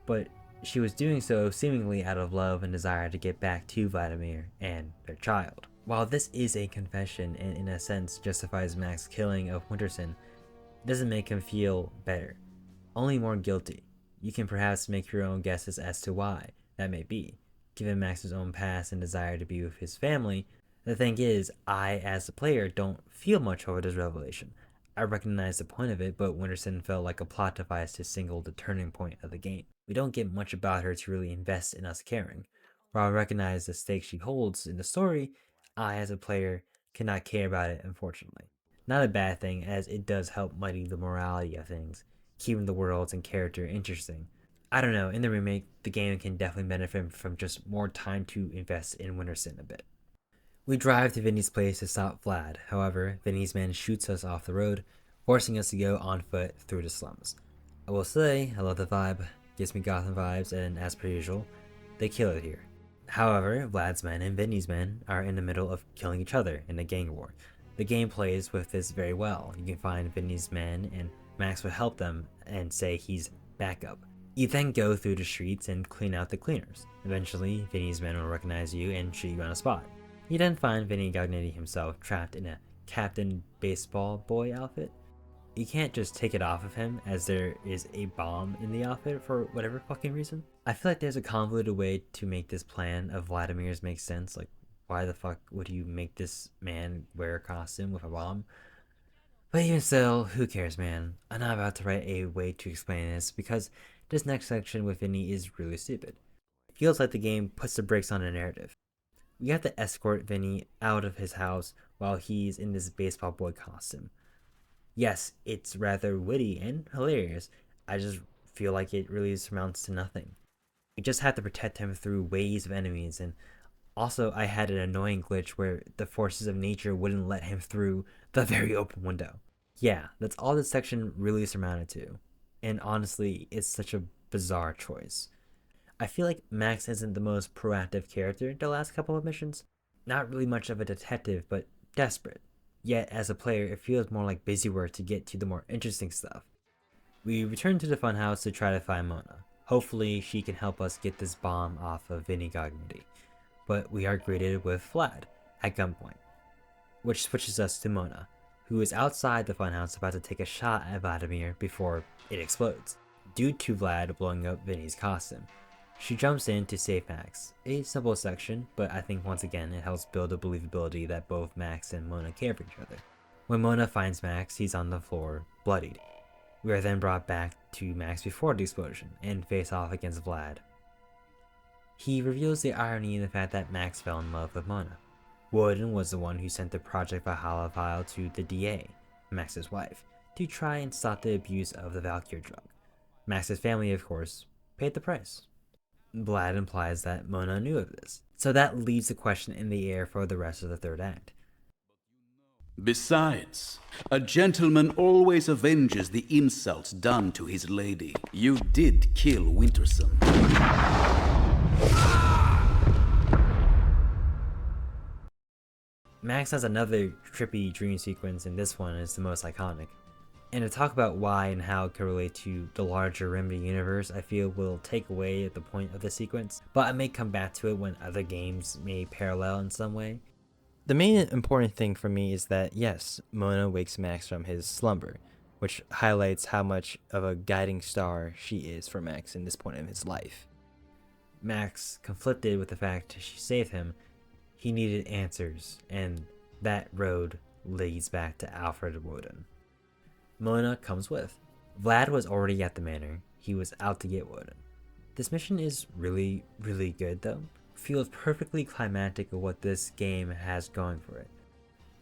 But she was doing so seemingly out of love and desire to get back to Vladimir and their child. While this is a confession and in a sense justifies Max's killing of Winterson, it doesn't make him feel better, only more guilty. You can perhaps make your own guesses as to why that may be. Given Max's own past and desire to be with his family, the thing is, I as a player don't feel much over this revelation. I recognize the point of it, but Winterson felt like a plot device to signal the turning point of the game. We don't get much about her to really invest in us caring. While I recognize the stakes she holds in the story, I as a player cannot care about it, unfortunately. Not a bad thing, as it does help muddy the morality of things, keeping the worlds and character interesting. I don't know, in the remake, the game can definitely benefit from just more time to invest in Winterson a bit. We drive to Vinny's place to stop Vlad. However, Vinny's man shoots us off the road, forcing us to go on foot through the slums. I will say, I love the vibe, gives me Gotham vibes, and as per usual, they kill it here. However, Vlad's men and Vinny's men are in the middle of killing each other in a gang war. The game plays with this very well. You can find Vinny's men and Max will help them and say he's backup. You then go through the streets and clean out the cleaners. Eventually, Vinny's men will recognize you and shoot you on the spot. You then find Vinny Gognitti himself trapped in a Captain Baseball Boy outfit. You can't just take it off of him, as there is a bomb in the outfit for whatever fucking reason. I feel like there's a convoluted way to make this plan of Vladimir's make sense. Like, why the fuck would you make this man wear a costume with a bomb? But even still, who cares, man? I'm not about to write a way to explain this because this next section with Vinny is really stupid. It feels like the game puts the brakes on the narrative. We have to escort Vinny out of his house while he's in this baseball boy costume. Yes, it's rather witty and hilarious. I just feel like it really amounts to nothing. We just have to protect him through waves of enemies, and also I had an annoying glitch where the forces of nature wouldn't let him through the very open window. Yeah, that's all this section really surmounted to. And honestly, it's such a bizarre choice. I feel like Max isn't the most proactive character the last couple of missions. Not really much of a detective, but desperate. Yet, as a player, it feels more like busy work to get to the more interesting stuff. We return to the funhouse to try to find Mona. Hopefully, she can help us get this bomb off of Vinny Gognidy. But we are greeted with Vlad at gunpoint, which switches us to Mona, who is outside the funhouse about to take a shot at Vladimir before it explodes, due to Vlad blowing up Vinny's costume. She jumps in to save Max. A simple section, but I think once again it helps build the believability that both Max and Mona care for each other. When Mona finds Max, he's on the floor, bloodied. We are then brought back to Max before the explosion, and face off against Vlad. He reveals the irony in the fact that Max fell in love with Mona. Woden was the one who sent the Project Valhalla file to the DA, Max's wife, to try and stop the abuse of the Valkyr drug. Max's family, of course, paid the price. Vlad implies that Mona knew of this, so that leaves the question in the air for the rest of the third act. Besides, a gentleman always avenges the insults done to his lady. You did kill Winterson. Max has another trippy dream sequence, and this one is the most iconic. And to talk about why and how it can relate to the larger Remedy universe, I feel will take away the point of the sequence, but I may come back to it when other games may parallel in some way. The main important thing for me is that, yes, Mona wakes Max from his slumber, which highlights how much of a guiding star she is for Max in this point in his life. Max, conflicted with the fact she saved him, he needed answers, and that road leads back to Alfred Woden. Mona comes with. Vlad was already at the manor. He was out to get Woden. This mission is really, really good though. Feels perfectly climactic of what this game has going for it.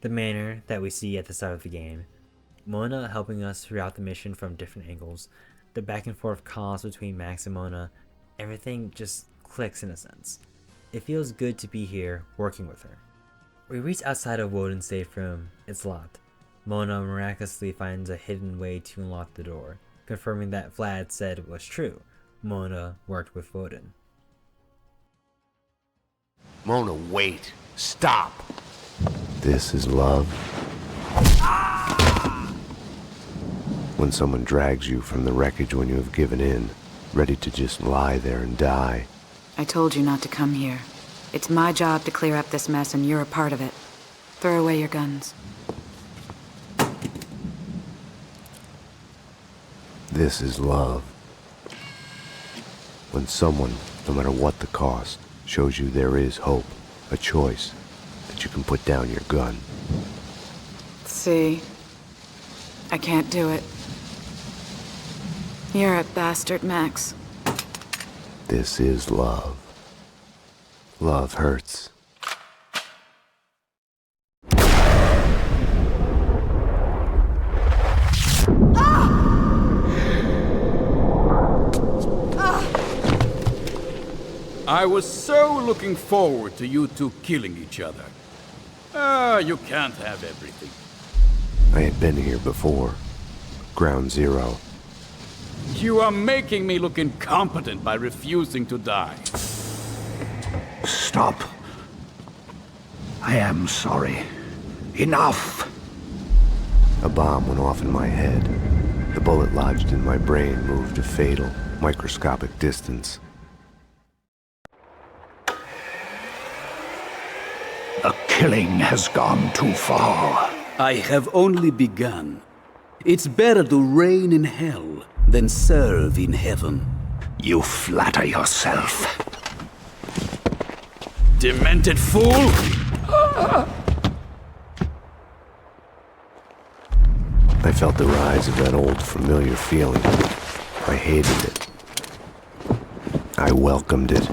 The manor that we see at the start of the game, Mona helping us throughout the mission from different angles, the back and forth calls between Max and Mona, everything just clicks in a sense. It feels good to be here working with her. We reach outside of Woden's safe room. It's locked. Mona miraculously finds a hidden way to unlock the door, confirming that Vlad said was true. Mona worked with Woden. Mona, wait. Stop. This is love. When someone drags you from the wreckage when you have given in, ready to just lie there and die. I told you not to come here. It's my job to clear up this mess, and you're a part of it. Throw away your guns. This is love. When someone, no matter what the cost, shows you there is hope, a choice, that you can put down your gun. See? I can't do it. You're a bastard, Max. This is love. Love hurts. I was so looking forward to you two killing each other. You can't have everything. I had been here before. Ground Zero. You are making me look incompetent by refusing to die. Stop. I am sorry. Enough! A bomb went off in my head. The bullet lodged in my brain moved a fatal, microscopic distance. The killing has gone too far. I have only begun. It's better to reign in hell than serve in heaven. You flatter yourself. demented fool! I felt the rise of that old familiar feeling. I hated it. I welcomed it.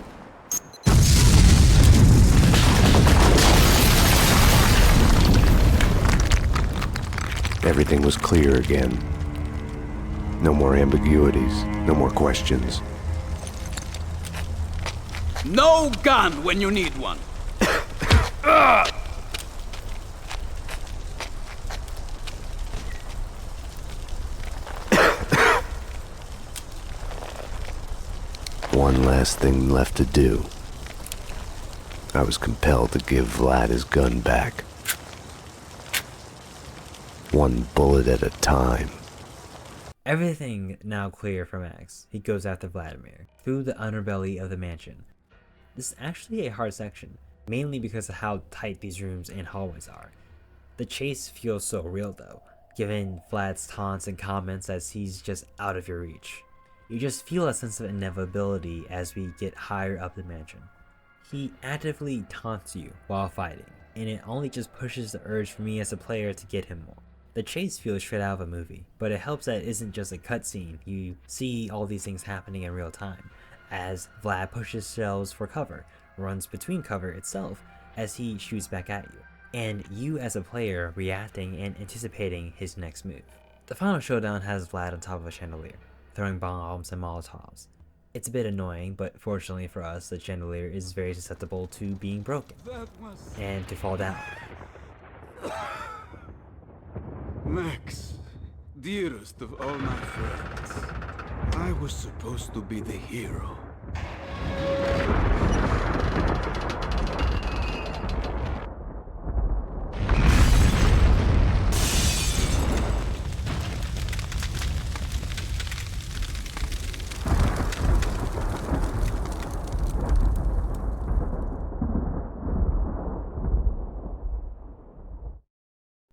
Everything was clear again. No more ambiguities, no more questions. No gun when you need one. One last thing left to do. I was compelled to give Vlad his gun back. One bullet at a time. Everything now clear for Max. He goes after Vladimir through the underbelly of the mansion. This is actually a hard section, mainly because of how tight these rooms and hallways are. The chase feels so real though, given Vlad's taunts and comments as he's just out of your reach. You just feel a sense of inevitability as we get higher up the mansion. He actively taunts you while fighting, and it only just pushes the urge for me as a player to get him more. The chase feels straight out of a movie, but it helps that it isn't just a cutscene. You see all these things happening in real time, as Vlad pushes shelves for cover, runs between cover itself as he shoots back at you, and you as a player reacting and anticipating his next move. The final showdown has Vlad on top of a chandelier, throwing bombs and molotovs. It's a bit annoying, but fortunately for us, the chandelier is very susceptible to being broken and to fall down. Max, dearest of all my friends, I was supposed to be the hero.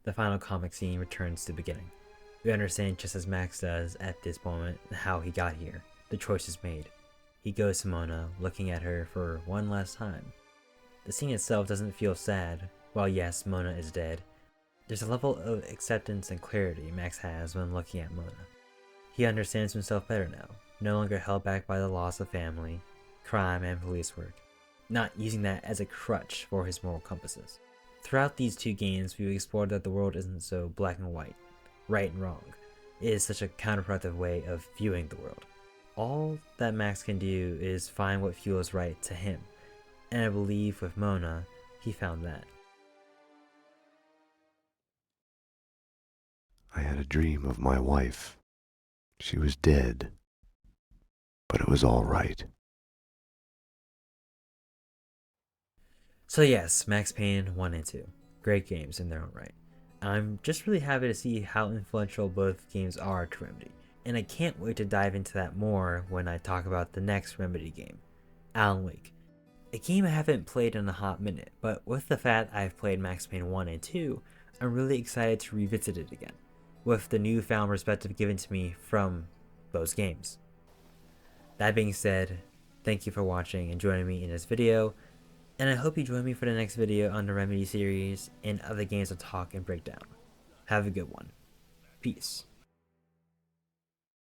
The final comic scene returns to the beginning. We understand just as Max does at this moment how he got here. The choice is made. He goes to Mona, looking at her for one last time. The scene itself doesn't feel sad. While yes, Mona is dead, there's a level of acceptance and clarity Max has when looking at Mona. He understands himself better now, no longer held back by the loss of family, crime, and police work, not using that as a crutch for his moral compasses. Throughout these two games, we've explored that the world isn't so black and white, right and wrong. It is such a counterproductive way of viewing the world. All that Max can do is find what feels right to him, and I believe with Mona, he found that. I had a dream of my wife. She was dead, but it was all right. So yes, Max Payne 1 and 2. Great games in their own right. I'm just really happy to see how influential both games are to Remedy, and I can't wait to dive into that more when I talk about the next Remedy game, Alan Wake. A game I haven't played in a hot minute, but with the fact I've played Max Payne 1 and 2, I'm really excited to revisit it again, with the newfound perspective given to me from those games. That being said, thank you for watching and joining me in this video, and I hope you join me for the next video on the Remedy series and other games to talk and break down. Have a good one. Peace.